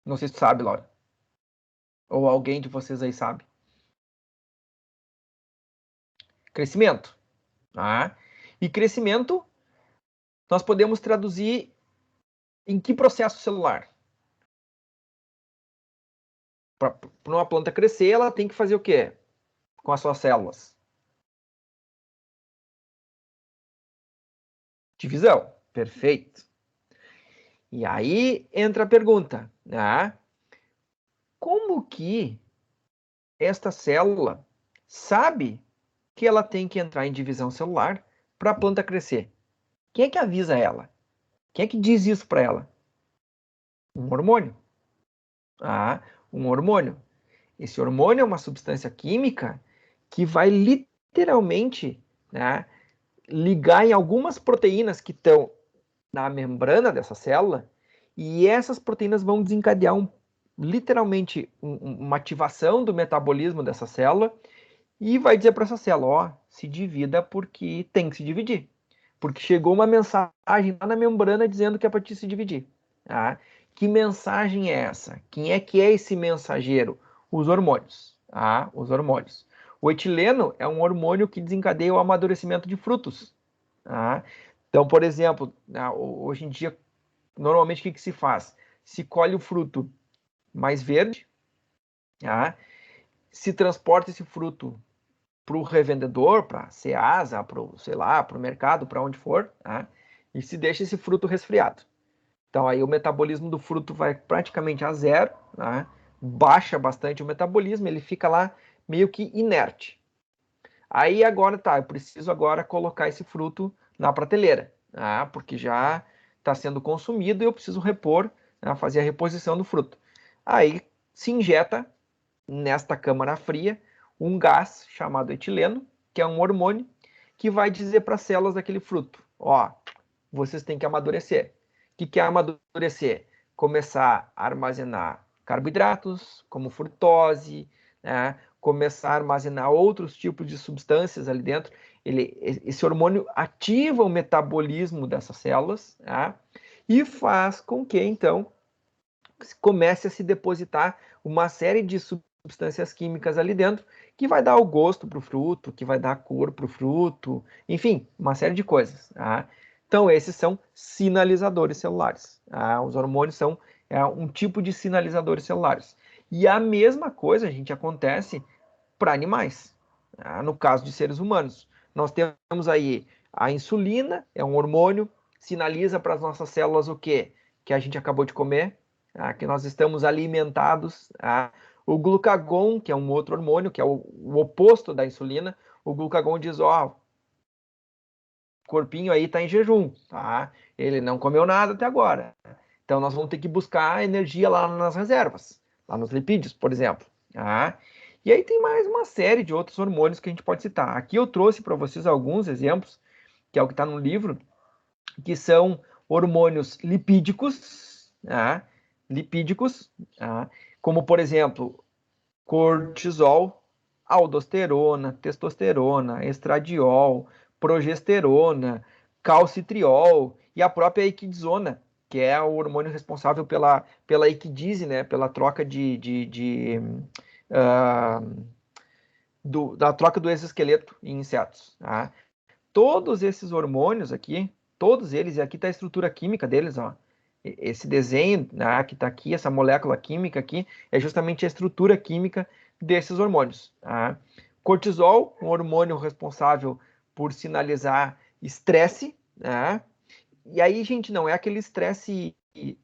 Não sei se tu sabe, Laura. Ou alguém de vocês aí sabe. Crescimento. Tá? E crescimento nós podemos traduzir em que processo celular? Para uma planta crescer, ela tem que fazer o quê com as suas células? Divisão. Perfeito. E aí entra a pergunta, né? Como que esta célula sabe que ela tem que entrar em divisão celular para a planta crescer? Quem é que avisa ela? Quem é que diz isso para ela? Um hormônio. Um hormônio. Esse hormônio é uma substância química que vai literalmente, né, ligar em algumas proteínas que estão na membrana dessa célula, e essas proteínas vão desencadear literalmente uma ativação do metabolismo dessa célula e vai dizer para essa célula, ó, se divida porque tem que se dividir. Porque chegou uma mensagem lá na membrana dizendo que é para te se dividir. Tá? Que mensagem é essa? Quem é que é esse mensageiro? Os hormônios. Tá? Os hormônios. O etileno é um hormônio que desencadeia o amadurecimento de frutos. Tá? Então, por exemplo, hoje em dia, normalmente o que se faz? Se colhe o fruto mais verde, tá? se transporta esse fruto para o revendedor, para a Ceasa, para o, sei lá, para o mercado, para onde for, tá? E se deixa esse fruto resfriado. Então aí o metabolismo do fruto vai praticamente a zero, tá? Baixa bastante o metabolismo, ele fica lá meio que inerte. Aí agora tá, eu preciso agora colocar esse fruto na prateleira, tá? Porque já está sendo consumido e eu preciso repor, tá? Fazer a reposição do fruto. Aí se injeta nesta câmara fria um gás chamado etileno, que é um hormônio, que vai dizer para as células daquele fruto, ó, vocês têm que amadurecer. O que é amadurecer? Começar a armazenar carboidratos, como frutose, né? Começar a armazenar outros tipos de substâncias ali dentro. Esse hormônio ativa o metabolismo dessas células, né? E faz com que, então, comece a se depositar uma série de substâncias químicas ali dentro, que vai dar o gosto para o fruto, que vai dar a cor para o fruto, enfim, uma série de coisas. Tá? Então, esses são sinalizadores celulares. Tá? Os hormônios são um tipo de sinalizadores celulares. E a mesma coisa, gente, acontece para animais. Tá? No caso de seres humanos, nós temos aí a insulina, é um hormônio, sinaliza para as nossas células o quê? Que a gente acabou de comer, que nós estamos alimentados. O glucagon, que é um outro hormônio, que é o oposto da insulina, o glucagon diz, ó, o corpinho aí está em jejum, tá? Ele não comeu nada até agora. Então nós vamos ter que buscar energia lá nas reservas, lá nos lipídios, por exemplo. Tá? E aí tem mais uma série de outros hormônios que a gente pode citar. Aqui eu trouxe para vocês alguns exemplos, que é o que está no livro, que são hormônios lipídicos, tá? Lipídicos, tá? Como por exemplo, cortisol, aldosterona, testosterona, estradiol, progesterona, calcitriol e a própria equidizona, que é o hormônio responsável pela equidise, né? Pela troca da troca do exoesqueleto em insetos. Tá? Todos esses hormônios aqui, todos eles, e aqui está a estrutura química deles, ó. Esse desenho, né, que está aqui, essa molécula química aqui, é justamente a estrutura química desses hormônios. Tá? Cortisol, um hormônio responsável por sinalizar estresse, né? E aí, gente, não é aquele estresse,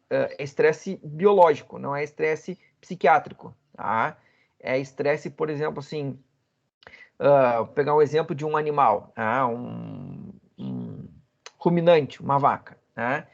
é estresse biológico, não é estresse psiquiátrico, tá? É estresse, por exemplo, assim, pegar um exemplo de um animal, um ruminante, uma vaca. Né?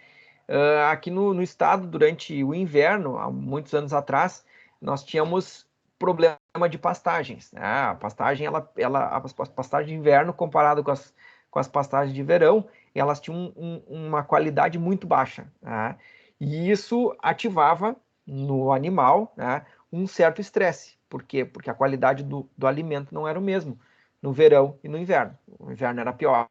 Aqui no estado, durante o inverno, há muitos anos atrás, nós tínhamos problema de pastagens. Né? A pastagem, a pastagem de inverno, comparado com as pastagens de verão, elas tinham uma qualidade muito baixa. Né? E isso ativava no animal, né, um certo estresse. Por quê? Porque a qualidade do alimento não era o mesmo no verão e no inverno. O inverno era pior.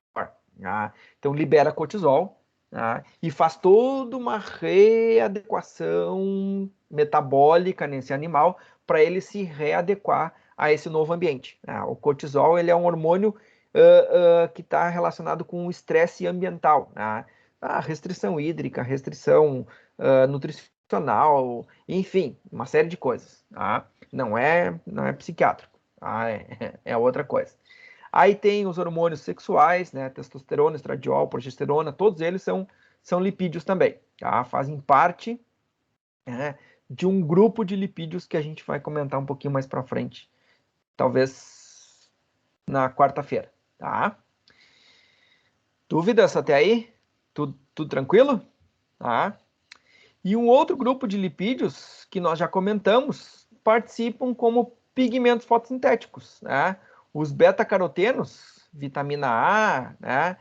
Tá? Então libera cortisol, tá? E faz toda uma readequação metabólica nesse animal para ele se readequar a esse novo ambiente. Tá? O cortisol ele é um hormônio que está relacionado com o estresse ambiental. Tá? A restrição hídrica, restrição nutricional, enfim, uma série de coisas. Tá? Não é psiquiátrico, tá? É outra coisa. Aí tem os hormônios sexuais, né? Testosterona, estradiol, progesterona, todos eles são lipídios também, tá? Fazem parte, né, de um grupo de lipídios que a gente vai comentar um pouquinho mais para frente, talvez na quarta-feira, tá? Dúvidas até aí? Tudo tranquilo? Tá? E um outro grupo de lipídios que nós já comentamos participam como pigmentos fotossintéticos, né? Os beta-carotenos, vitamina A, né?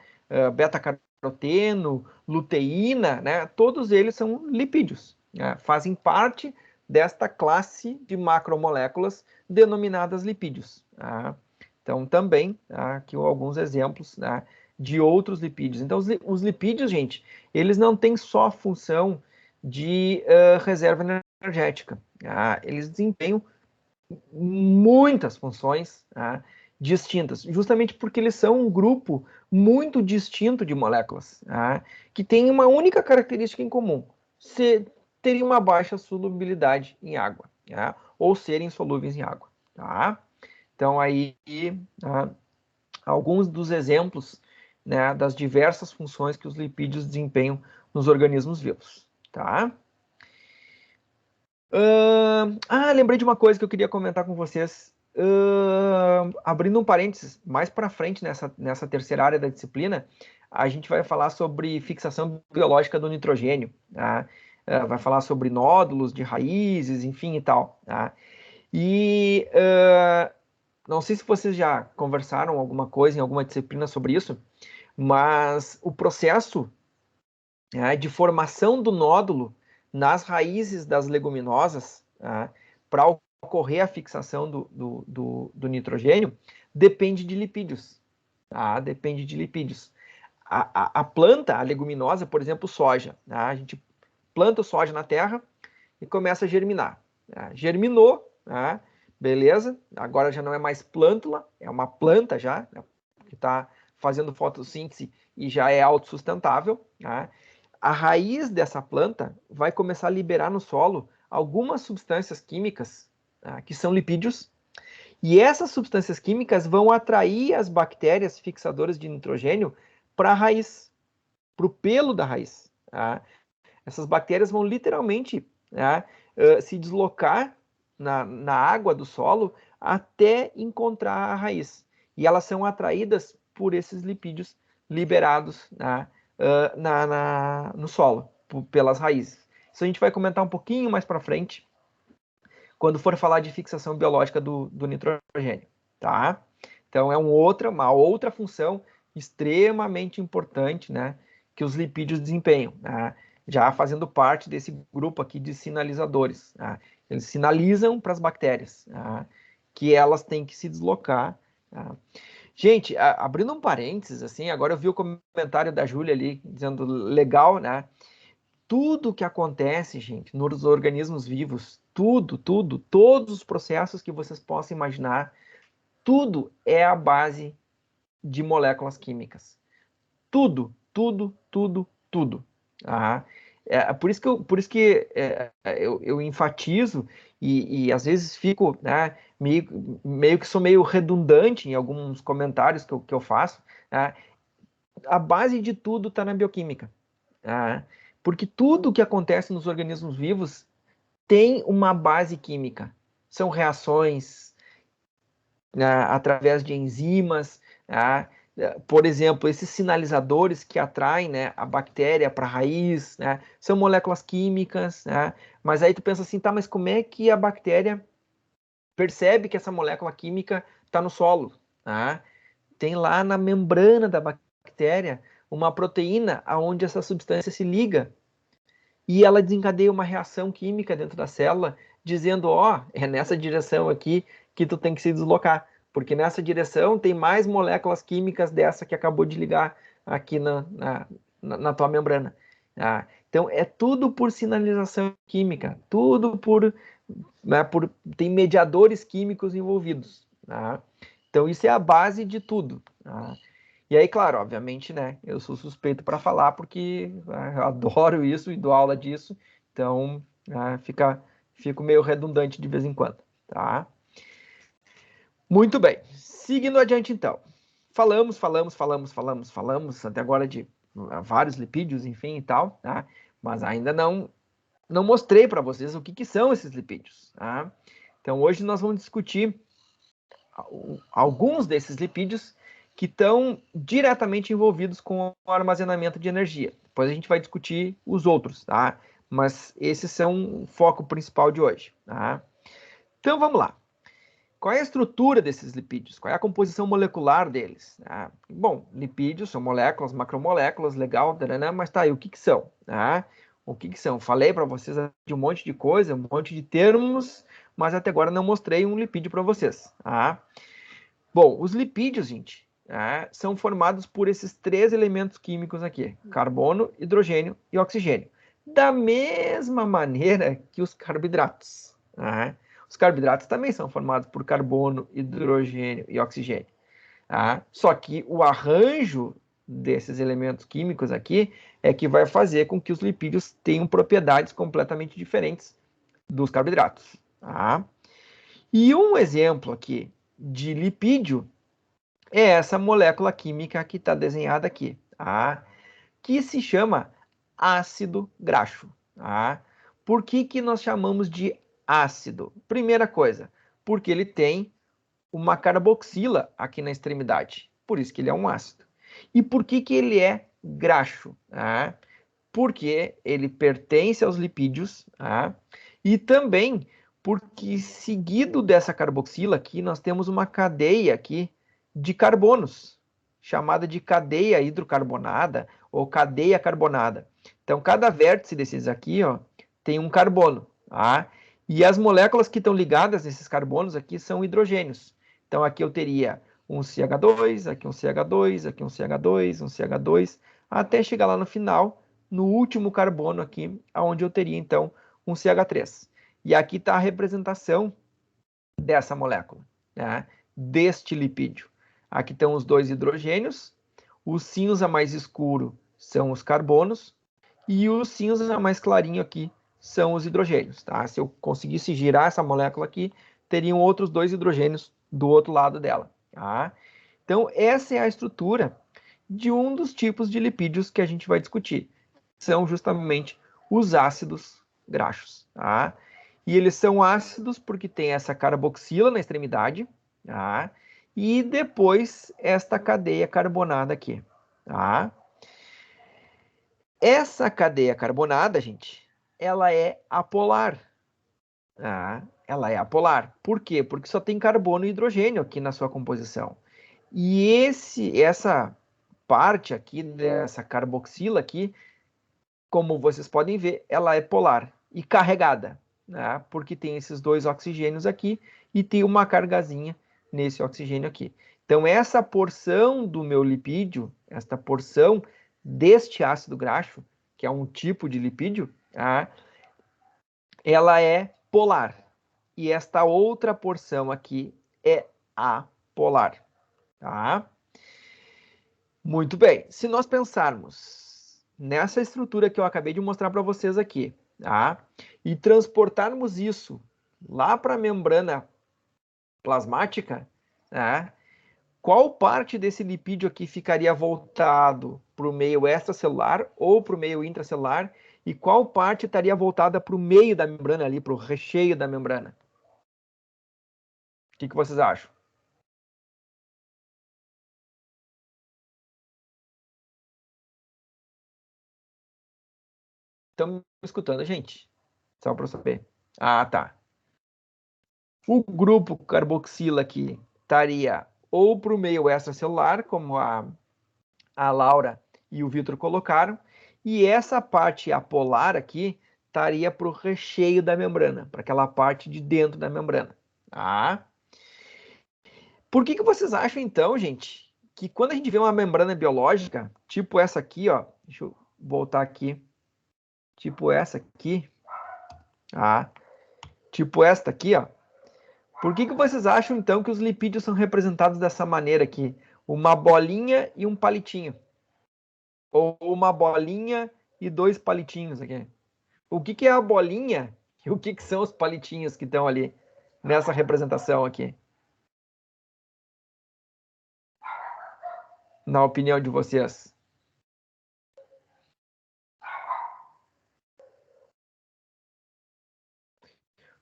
Beta-caroteno, luteína, né? Todos eles são lipídios, né? Fazem parte desta classe de macromoléculas denominadas lipídios. Né? Então, também, aqui alguns exemplos, né, de outros lipídios. Então, os lipídios, gente, eles não têm só a função de reserva energética. Tá? Eles desempenham muitas funções, tá, distintas, justamente porque eles são um grupo muito distinto de moléculas, tá, que tem uma única característica em comum: terem uma baixa solubilidade em água, tá, ou serem solúveis em água. tá? Então, aí, alguns dos exemplos, né, das diversas funções que os lipídios desempenham nos organismos vivos, tá? Lembrei de uma coisa que eu queria comentar com vocês. Abrindo um parênteses, mais para frente nessa terceira área da disciplina, a gente vai falar sobre fixação biológica do nitrogênio, tá? Vai falar sobre nódulos de raízes, enfim e tal, tá? E não sei se vocês já conversaram alguma coisa em alguma disciplina sobre isso, mas o processo, né, de formação do nódulo nas raízes das leguminosas, tá, para ocorrer a fixação do nitrogênio, depende de lipídios. Tá? Depende de lipídios. A planta, a leguminosa, por exemplo, soja. Tá? A gente planta o soja na terra e começa a germinar. Tá? Germinou, tá? Beleza? Agora já não é mais plântula, é uma planta já, né, que está fazendo fotossíntese e já é autossustentável. Tá? A raiz dessa planta vai começar a liberar no solo algumas substâncias químicas, tá, que são lipídios, e essas substâncias químicas vão atrair as bactérias fixadoras de nitrogênio para a raiz, para o pelo da raiz. Tá? Essas bactérias vão literalmente, tá, se deslocar na água do solo até encontrar a raiz. E elas são atraídas por esses lipídios liberados, tá, no solo, pelas raízes. Isso a gente vai comentar um pouquinho mais para frente, quando for falar de fixação biológica do nitrogênio, tá? Então, é uma outra função extremamente importante, né, que os lipídios desempenham, né, já fazendo parte desse grupo aqui de sinalizadores. Né? Eles sinalizam para as bactérias, né, que elas têm que se deslocar. Né? Gente, abrindo um parênteses, assim, agora eu vi o comentário da Júlia ali, dizendo legal, né? Tudo que acontece, gente, nos organismos vivos, todos os processos que vocês possam imaginar, tudo é a base de moléculas químicas. Tudo. Ah, por isso que eu enfatizo e às vezes fico, né, meio que sou meio redundante em alguns comentários que eu faço. Né? A base de tudo está na bioquímica. Tá? Porque tudo que acontece nos organismos vivos tem uma base química. São reações, né, através de enzimas, né? Por exemplo, esses sinalizadores que atraem, né, a bactéria para a raiz, né, são moléculas químicas, né? Mas aí tu pensa assim, tá, mas como é que a bactéria percebe que essa molécula química está no solo? Né? Tem lá na membrana da bactéria uma proteína aonde essa substância se liga e ela desencadeia uma reação química dentro da célula, dizendo, ó, é nessa direção aqui que tu tem que se deslocar, porque nessa direção tem mais moléculas químicas dessa que acabou de ligar aqui na tua membrana. Ah, então, é tudo por sinalização química, tudo né, tem mediadores químicos envolvidos. Tá? Então, isso é a base de tudo. Tá? E aí, claro, obviamente, né, eu sou suspeito para falar porque eu adoro isso e dou aula disso, então fico meio redundante de vez em quando, tá? Muito bem, seguindo adiante então. Falamos até agora de vários lipídios, enfim e tal, tá? Mas ainda não mostrei para vocês o que são esses lipídios, tá? Então hoje nós vamos discutir alguns desses lipídios que estão diretamente envolvidos com o armazenamento de energia. Depois a gente vai discutir os outros, tá? Mas esses são o foco principal de hoje, tá? Então vamos lá. Qual é a estrutura desses lipídios? Qual é a composição molecular deles? Bom, lipídios são moléculas, macromoléculas, legal, mas tá, e o que são? O que são? Falei para vocês de um monte de coisa, um monte de termos, mas até agora não mostrei um lipídio para vocês. Bom, os lipídios, gente, são formados por esses três elementos químicos aqui: carbono, hidrogênio e oxigênio. Da mesma maneira que os carboidratos. Os carboidratos também são formados por carbono, hidrogênio e oxigênio. Só que o arranjo desses elementos químicos aqui é que vai fazer com que os lipídios tenham propriedades completamente diferentes dos carboidratos. E um exemplo aqui de lipídio é essa molécula química que está desenhada aqui, tá? Que se chama ácido graxo. Tá? Por que nós chamamos de ácido? Primeira coisa, porque ele tem uma carboxila aqui na extremidade. Por isso que ele é um ácido. E por que ele é graxo? Tá? Porque ele pertence aos lipídios, tá? E também porque seguido dessa carboxila aqui, nós temos uma cadeia aqui de carbonos, chamada de cadeia hidrocarbonada ou cadeia carbonada. Então, cada vértice desses aqui, ó, tem um carbono, tá? E as moléculas que estão ligadas nesses carbonos aqui são hidrogênios. Então, aqui eu teria um CH2, aqui um CH2, aqui um CH2, um CH2, até chegar lá no final, no último carbono aqui, onde eu teria, então, um CH3. E aqui está a representação dessa molécula, né? Deste lipídio. Aqui estão os dois hidrogênios, o cinza mais escuro são os carbonos, e o cinza mais clarinho aqui são os hidrogênios. Tá? Se eu conseguisse girar essa molécula aqui, teriam outros dois hidrogênios do outro lado dela. Tá? Então, essa é a estrutura de um dos tipos de lipídios que a gente vai discutir. São justamente os ácidos graxos. Tá? E eles são ácidos porque tem essa carboxila na extremidade, tá? E depois esta cadeia carbonada aqui. Tá? Essa cadeia carbonada, gente, ela é apolar. Tá? Ela é apolar. Por quê? Porque só tem carbono e hidrogênio aqui na sua composição. E essa parte aqui dessa carboxila aqui, como vocês podem ver, ela é polar e carregada, né? Porque tem esses dois oxigênios aqui e tem uma cargazinha nesse oxigênio aqui. Então, essa porção do meu lipídio, esta porção deste ácido graxo, que é um tipo de lipídio, tá? Ela é polar. E esta outra porção aqui é apolar. Tá? Muito bem. Se nós pensarmos nessa estrutura que eu acabei de mostrar para vocês aqui, tá? E transportarmos isso lá para a membrana plasmática, tá? Qual parte desse lipídio aqui ficaria voltado para o meio extracelular ou para o meio intracelular? E qual parte estaria voltada para o meio da membrana ali, para o recheio da membrana? O que vocês acham? Estão me escutando, gente? Só para eu saber. Ah, tá. O grupo carboxila aqui estaria ou para o meio extracelular, como a Laura e o Vitor colocaram, e essa parte apolar aqui estaria para o recheio da membrana, para aquela parte de dentro da membrana. Tá? Por que vocês acham, então, gente, que quando a gente vê uma membrana biológica, tipo essa aqui, ó, deixa eu voltar aqui, tipo essa aqui, tá? Tipo esta aqui, ó, por que vocês acham, então, que os lipídios são representados dessa maneira aqui? Uma bolinha e um palitinho. Ou uma bolinha e dois palitinhos aqui. O que é a bolinha e o que são os palitinhos que estão ali nessa representação aqui? Na opinião de vocês.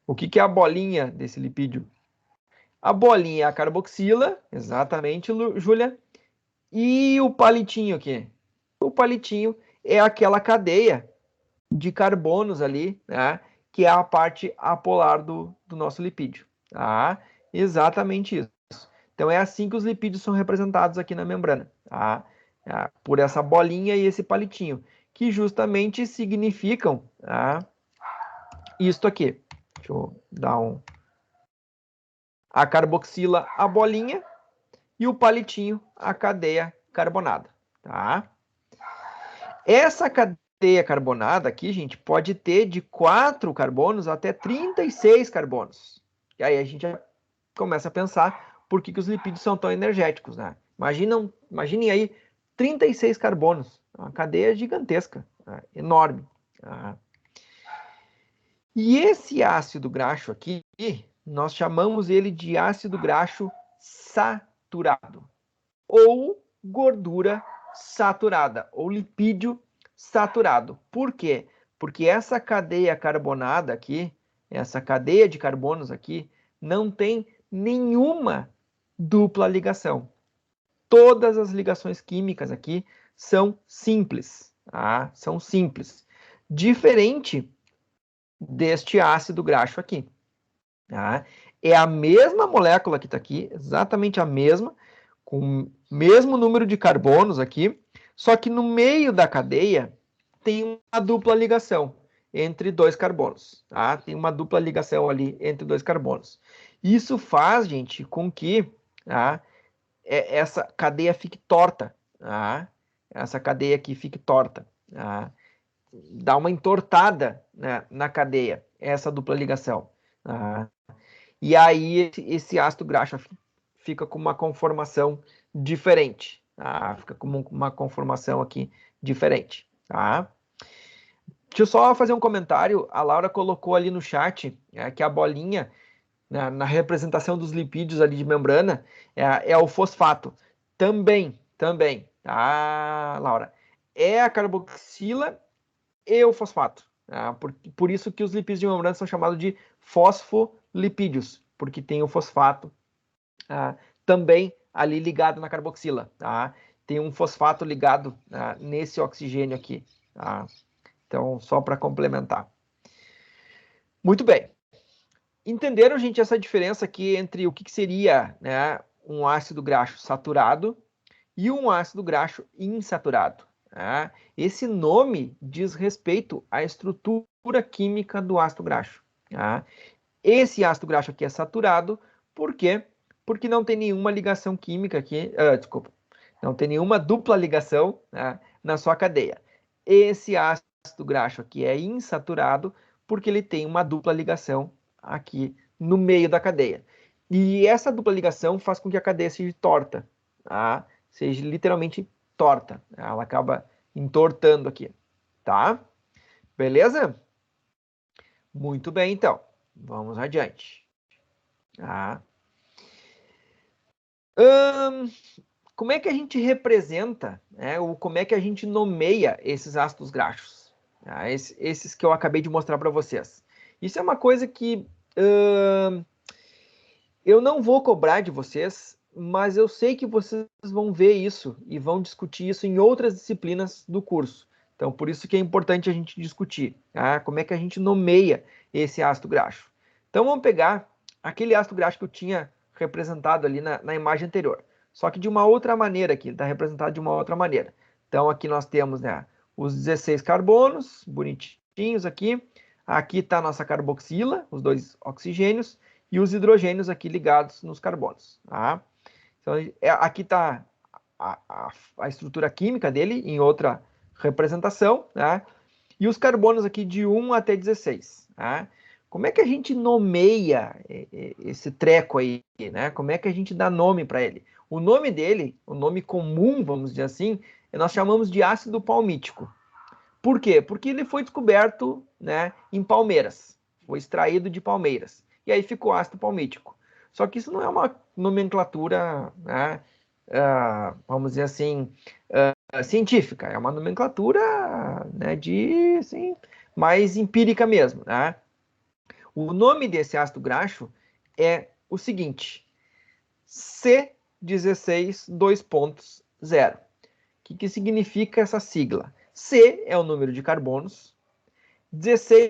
O que é a bolinha desse lipídio? A bolinha é a carboxila, exatamente, Júlia. E o palitinho aqui? O palitinho é aquela cadeia de carbonos ali, né? Que é a parte apolar do nosso lipídio. Tá? Exatamente isso. Então é assim que os lipídios são representados aqui na membrana. Tá? Por essa bolinha e esse palitinho, que justamente significam, tá? Isto aqui. Deixa eu dar um. A carboxila, a bolinha, e o palitinho, a cadeia carbonada. Tá? Essa cadeia carbonada aqui, gente, pode ter de 4 carbonos até 36 carbonos. E aí a gente já começa a pensar por que os lipídios são tão energéticos, né? Imaginem aí 36 carbonos, uma cadeia gigantesca, né? Enorme. Tá? E esse ácido graxo aqui, nós chamamos ele de ácido graxo saturado, ou gordura saturada, ou lipídio saturado. Por quê? Porque essa cadeia carbonada aqui, essa cadeia de carbonos aqui, não tem nenhuma dupla ligação. Todas as ligações químicas aqui são simples, tá? São simples. Diferente deste ácido graxo aqui. Tá? É a mesma molécula que está aqui, exatamente a mesma, com o mesmo número de carbonos aqui, só que no meio da cadeia tem uma dupla ligação entre dois carbonos. Tá? Tem uma dupla ligação ali entre dois carbonos. Isso faz, gente, com que tá, essa cadeia fique torta. Tá? Essa cadeia aqui fique torta. Tá? Dá uma entortada, né, na cadeia, essa dupla ligação. Tá? E aí esse ácido graxo fica com uma conformação diferente. Tá? Fica com uma conformação aqui diferente. Tá? Deixa eu só fazer um comentário. A Laura colocou ali no chat que a bolinha, na representação dos lipídios ali de membrana, é o fosfato. Também, tá, Laura? É a carboxila e o fosfato. Tá? Por isso que os lipídios de membrana são chamados de fosfolipídios, porque tem o fosfato também ali ligado na carboxila. Tá? Tem um fosfato ligado nesse oxigênio aqui. Tá? Então, só para complementar. Muito bem. Entenderam, gente, essa diferença aqui entre o que seria, né, um ácido graxo saturado e um ácido graxo insaturado? Tá? Esse nome diz respeito à estrutura química do ácido graxo. Tá? Esse ácido graxo aqui é saturado, por quê? Porque não tem nenhuma ligação química aqui, desculpa, não tem nenhuma dupla ligação, né, na sua cadeia. Esse ácido graxo aqui é insaturado, porque ele tem uma dupla ligação aqui no meio da cadeia. E essa dupla ligação faz com que a cadeia seja torta, tá? Seja literalmente torta. Ela acaba entortando aqui, tá? Beleza? Muito bem, então. Vamos adiante. Tá? Como é que a gente representa, né, ou como é que a gente nomeia esses ácidos graxos? Tá? Esses que eu acabei de mostrar para vocês. Isso é uma coisa que eu não vou cobrar de vocês, mas eu sei que vocês vão ver isso e vão discutir isso em outras disciplinas do curso. Então, por isso que é importante a gente discutir, tá? Como é que a gente nomeia esse ácido graxo. Então, vamos pegar aquele ácido graxo que eu tinha representado ali na imagem anterior, só que de uma outra maneira aqui, está representado de uma outra maneira. Então, aqui nós temos, né, os 16 carbonos, bonitinhos aqui. Aqui está a nossa carboxila, os dois oxigênios, e os hidrogênios aqui ligados nos carbonos. Tá? Então, aqui está a estrutura química dele em outra representação, tá? E os carbonos aqui de 1 até 16. Tá? Como é que a gente nomeia esse treco aí, né? Como é que a gente dá nome para ele? O nome dele, o nome comum, vamos dizer assim, nós chamamos de ácido palmítico. Por quê? Porque ele foi descoberto, né, em palmeiras, foi extraído de palmeiras, e aí ficou ácido palmítico. Só que isso não é uma nomenclatura, né, vamos dizer assim, científica, é uma nomenclatura, né, de, assim, mais empírica mesmo. Né? O nome desse ácido graxo é o seguinte, C16 2.0. O que significa essa sigla? C é o número de carbonos, 16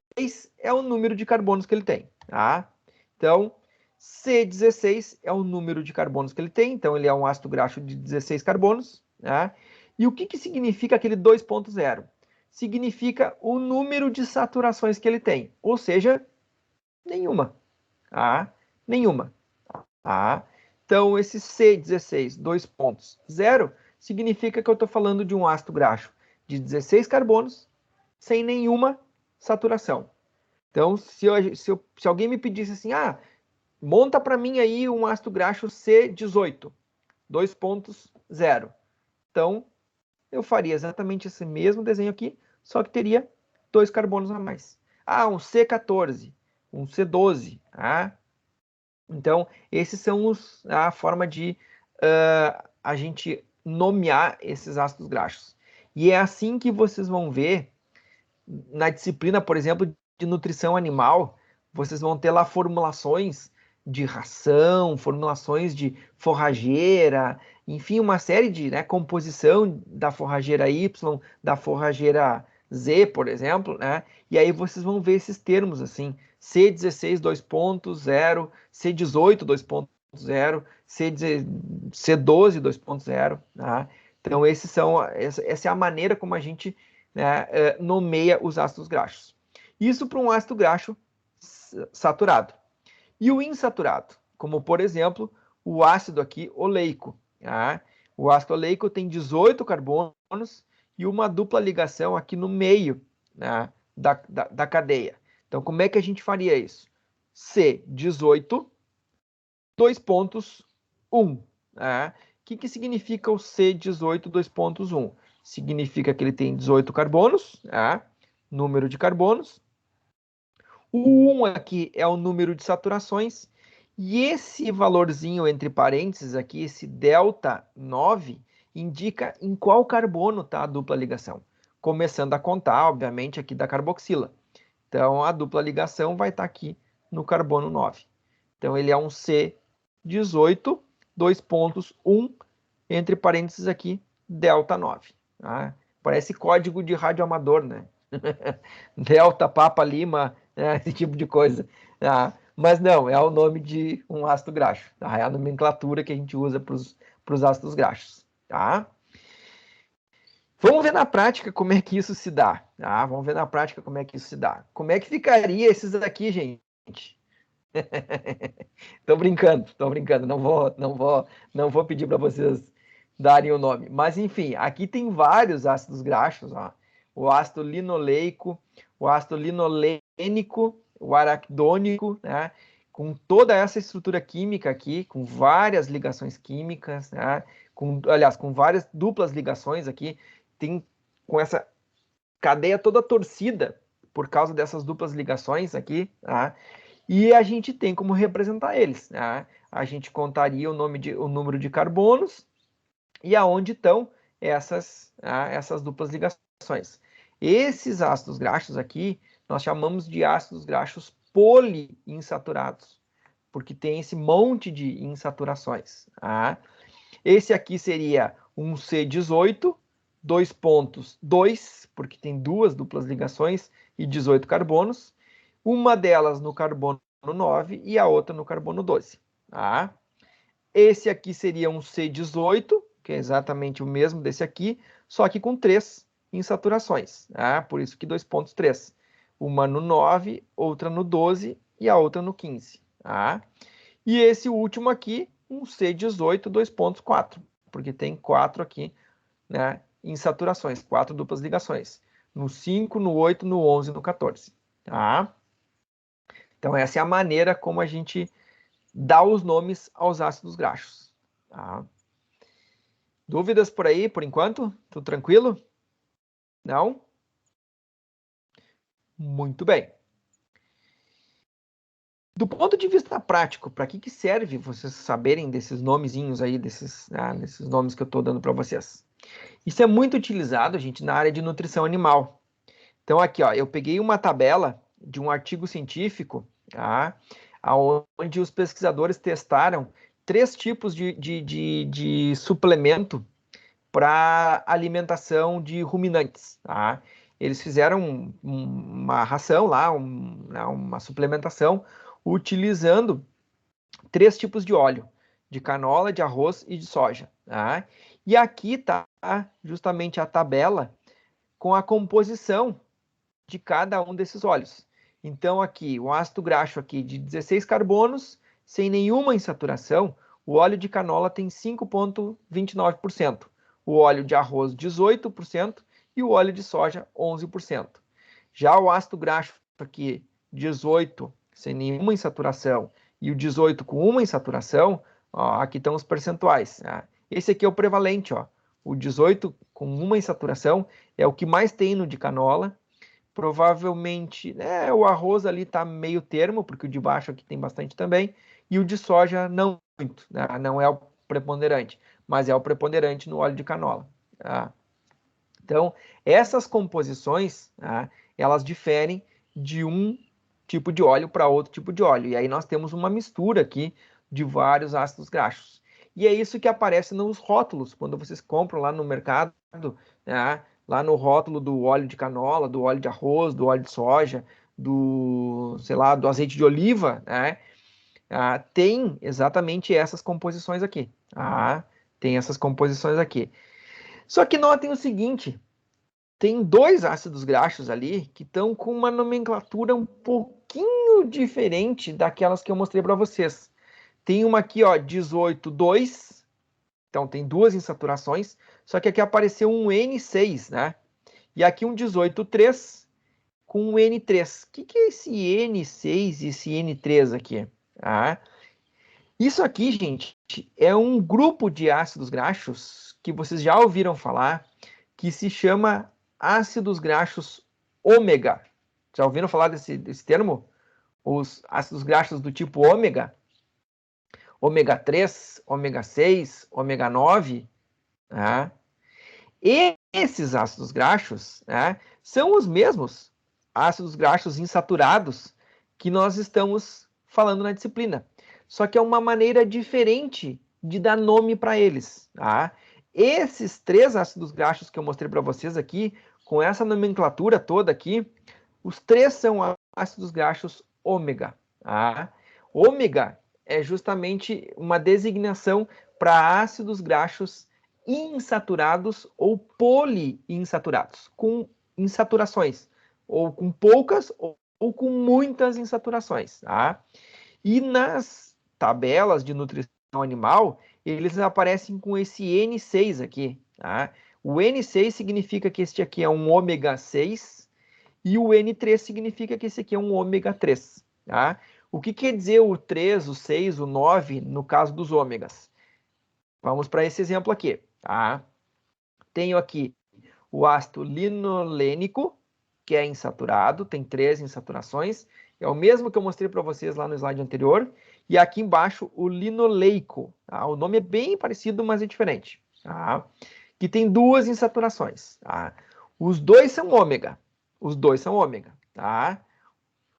é o número de carbonos que ele tem. Tá? Então, C16 é o número de carbonos que ele tem, então ele é um ácido graxo de 16 carbonos. Tá? E o que significa aquele 2.0? Significa o número de saturações que ele tem, ou seja, nenhuma. Tá? Nenhuma. Tá? Então, esse C16 2.0 significa que eu estou falando de um ácido graxo de 16 carbonos sem nenhuma saturação. Então, se alguém me pedisse assim, monta para mim aí um ácido graxo C18 2.0. Então, eu faria exatamente esse mesmo desenho aqui, só que teria 2 carbonos a mais. Um C14, um C12, Então, esses são a forma de a gente nomear esses ácidos graxos. E é assim que vocês vão ver na disciplina, por exemplo, de nutrição animal, vocês vão ter lá formulações de ração, formulações de forrageira, enfim, uma série de, né, composição da forrageira Y, da forrageira Z, por exemplo, né? E aí vocês vão ver esses termos assim, C16 2.0, C18 2.0, C12 2.0, tá? Então essa é a maneira como a gente, né, nomeia os ácidos graxos. Isso para um ácido graxo saturado. E o insaturado, como por exemplo o ácido aqui oleico. Tá? O ácido oleico tem 18 carbonos e uma dupla ligação aqui no meio, né, da cadeia. Então, como é que a gente faria isso? C18, 2.1. Né? O que significa o C18, 2.1? Significa que ele tem 18 carbonos, né? Número de carbonos. O 1 aqui é o número de saturações. E esse valorzinho entre parênteses aqui, esse delta 9, indica em qual carbono está a dupla ligação. Começando a contar, obviamente, aqui da carboxila. Então, a dupla ligação vai estar aqui no carbono 9. Então, ele é um C18, 2.1, entre parênteses aqui, delta 9. Tá? Parece código de radioamador, né? Delta, Papa, Lima, né? Esse tipo de coisa. Tá? Mas não, é o nome de um ácido graxo. Tá? É a nomenclatura que a gente usa para os ácidos graxos. Tá? Vamos ver na prática como é que isso se dá. Tá? Vamos ver na prática como é que isso se dá. Como é que ficaria esses aqui, gente? Tô brincando. Não vou pedir para vocês darem o nome. Mas enfim, aqui tem vários ácidos graxos, ó. O ácido linoleico, o ácido linolênico, o araquidônico, né? Com toda essa estrutura química aqui, com várias ligações químicas, né? Aliás, com várias duplas ligações aqui, tem com essa cadeia toda torcida por causa dessas duplas ligações aqui, tá? E a gente tem como representar eles. Né? A gente contaria o número de carbonos e aonde estão essas duplas ligações. Esses ácidos graxos aqui, nós chamamos de ácidos graxos poliinsaturados, porque tem esse monte de insaturações. Tá? Esse aqui seria um C18, 2.2, porque tem duas duplas ligações e 18 carbonos. Uma delas no carbono 9 e a outra no carbono 12. Tá? Esse aqui seria um C18, que é exatamente o mesmo desse aqui, só que com 3 insaturações. Tá? Por isso que 2.3. Uma no 9, outra no 12 e a outra no 15. Tá? E esse último aqui, um C18, 2.4, porque tem 4 aqui, né, insaturações, 4 duplas ligações. No 5, no 8, no 11 e no 14. Tá? Então, essa é a maneira como a gente dá os nomes aos ácidos graxos. Tá? Dúvidas por aí, por enquanto? Tudo tranquilo? Não? Muito bem. Do ponto de vista prático, para que serve vocês saberem desses nomezinhos aí, desses nomes que eu estou dando para vocês? Isso é muito utilizado, gente, na área de nutrição animal. Então, aqui, ó, eu peguei uma tabela de um artigo científico, tá? Onde os pesquisadores testaram 3 tipos de suplemento para alimentação de ruminantes. Tá? Eles fizeram uma ração lá, uma suplementação, utilizando 3 tipos de óleo, de canola, de arroz e de soja. Tá? E aqui está justamente a tabela com a composição de cada um desses óleos. Então, aqui, o ácido graxo aqui de 16 carbonos, sem nenhuma insaturação, o óleo de canola tem 5,29%, o óleo de arroz 18% e o óleo de soja 11%. Já o ácido graxo aqui 18 sem nenhuma insaturação e o 18 com uma insaturação, ó, aqui estão os percentuais. Tá? Esse aqui é o prevalente, ó. O 18 com uma insaturação é o que mais tem no de canola. Provavelmente, né, o arroz ali está meio termo, porque o de baixo aqui tem bastante também, e o de soja não muito, né? Não é o preponderante, mas é o preponderante no óleo de canola. Tá? Então, essas composições, tá, elas diferem de um tipo de óleo para outro tipo de óleo. E aí nós temos uma mistura aqui de vários ácidos graxos. E é isso que aparece nos rótulos, quando vocês compram lá no mercado, né, lá no rótulo do óleo de canola, do óleo de arroz, do óleo de soja, do, sei lá, do azeite de oliva, né, tem exatamente essas composições aqui. Tem essas composições aqui. Só que notem o seguinte, tem dois ácidos graxos ali que estão com uma nomenclatura um pouquinho diferente daquelas que eu mostrei para vocês. Tem uma aqui, ó, 18,2, então tem duas insaturações, só que aqui apareceu um N6, né? E aqui um 18,3 com um N3. O que é esse N6 e esse N3 aqui? Isso aqui, gente, é um grupo de ácidos graxos que vocês já ouviram falar, que se chama ácidos graxos ômega. Já ouviram falar desse termo? Os ácidos graxos do tipo ômega? Ômega 3, ômega 6, ômega 9. Né? E esses ácidos graxos, né, são os mesmos ácidos graxos insaturados que nós estamos falando na disciplina. Só que é uma maneira diferente de dar nome para eles. Tá? Esses três ácidos graxos que eu mostrei para vocês aqui, com essa nomenclatura toda aqui, os três são ácidos graxos ômega. Tá? Ômega é justamente uma designação para ácidos graxos insaturados ou poliinsaturados, com insaturações, ou com poucas ou com muitas insaturações. Tá? E nas tabelas de nutrição animal, eles aparecem com esse N6 aqui. Tá? O N6 significa que este aqui é um ômega 6 e o N3 significa que esse aqui é um ômega 3. Tá? O que quer dizer o 3, o 6, o 9 no caso dos ômegas? Vamos para esse exemplo aqui. Tá? Tenho aqui o ácido linolênico, que é insaturado, tem 3 insaturações. É o mesmo que eu mostrei para vocês lá no slide anterior. E aqui embaixo o linoleico. Tá? O nome é bem parecido, mas é diferente. Tá? Que tem 2 insaturações. Tá? Os dois são ômega. Os dois são ômega. Tá?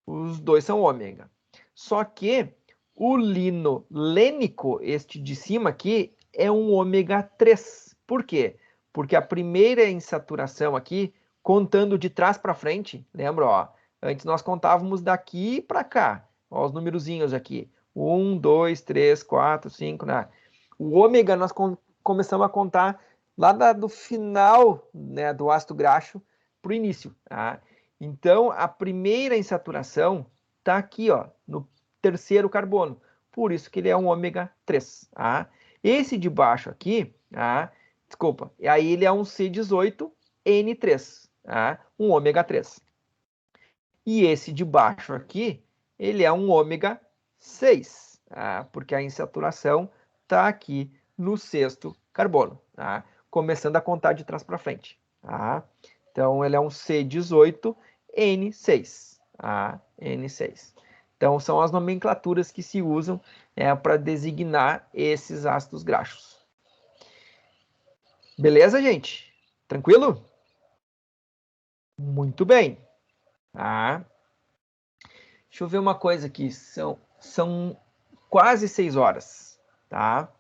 Os dois são ômega. Só que o linolênico, este de cima aqui, é um ômega 3. Por quê? Porque a primeira insaturação aqui, contando de trás para frente, lembra, ó, antes nós contávamos daqui para cá, ó, os numerozinhos aqui, 1, 2, 3, 4, 5, né? O ômega nós começamos a contar lá do final, né, do ácido graxo para o início, tá? Então, a primeira insaturação está aqui, ó, no terceiro carbono, por isso que ele é um ômega 3, tá? Esse de baixo aqui, desculpa, e aí ele é um C18N3, um ômega 3. E esse de baixo aqui, ele é um ômega 6, porque a insaturação está aqui no sexto carbono, começando a contar de trás para frente. Então, ele é um C18N6, N6. Então, são as nomenclaturas que se usam para designar esses ácidos graxos. Beleza, gente? Tranquilo? Muito bem. Deixa eu ver uma coisa aqui. São quase 6 horas. Tá?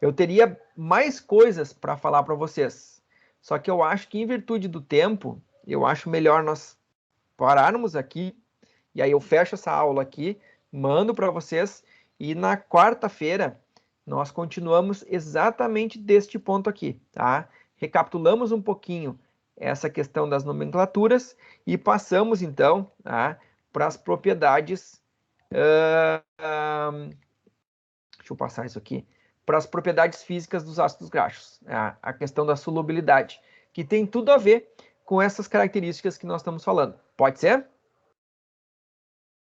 Eu teria mais coisas para falar para vocês. Só que eu acho que, em virtude do tempo, eu acho melhor nós pararmos aqui. E aí eu fecho essa aula aqui, mando para vocês. E na quarta-feira, nós continuamos exatamente deste ponto aqui, tá? Recapitulamos um pouquinho essa questão das nomenclaturas e passamos, então, para as propriedades... deixa eu passar isso aqui. Para as propriedades físicas dos ácidos graxos. A questão da solubilidade, que tem tudo a ver com essas características que nós estamos falando. Pode ser?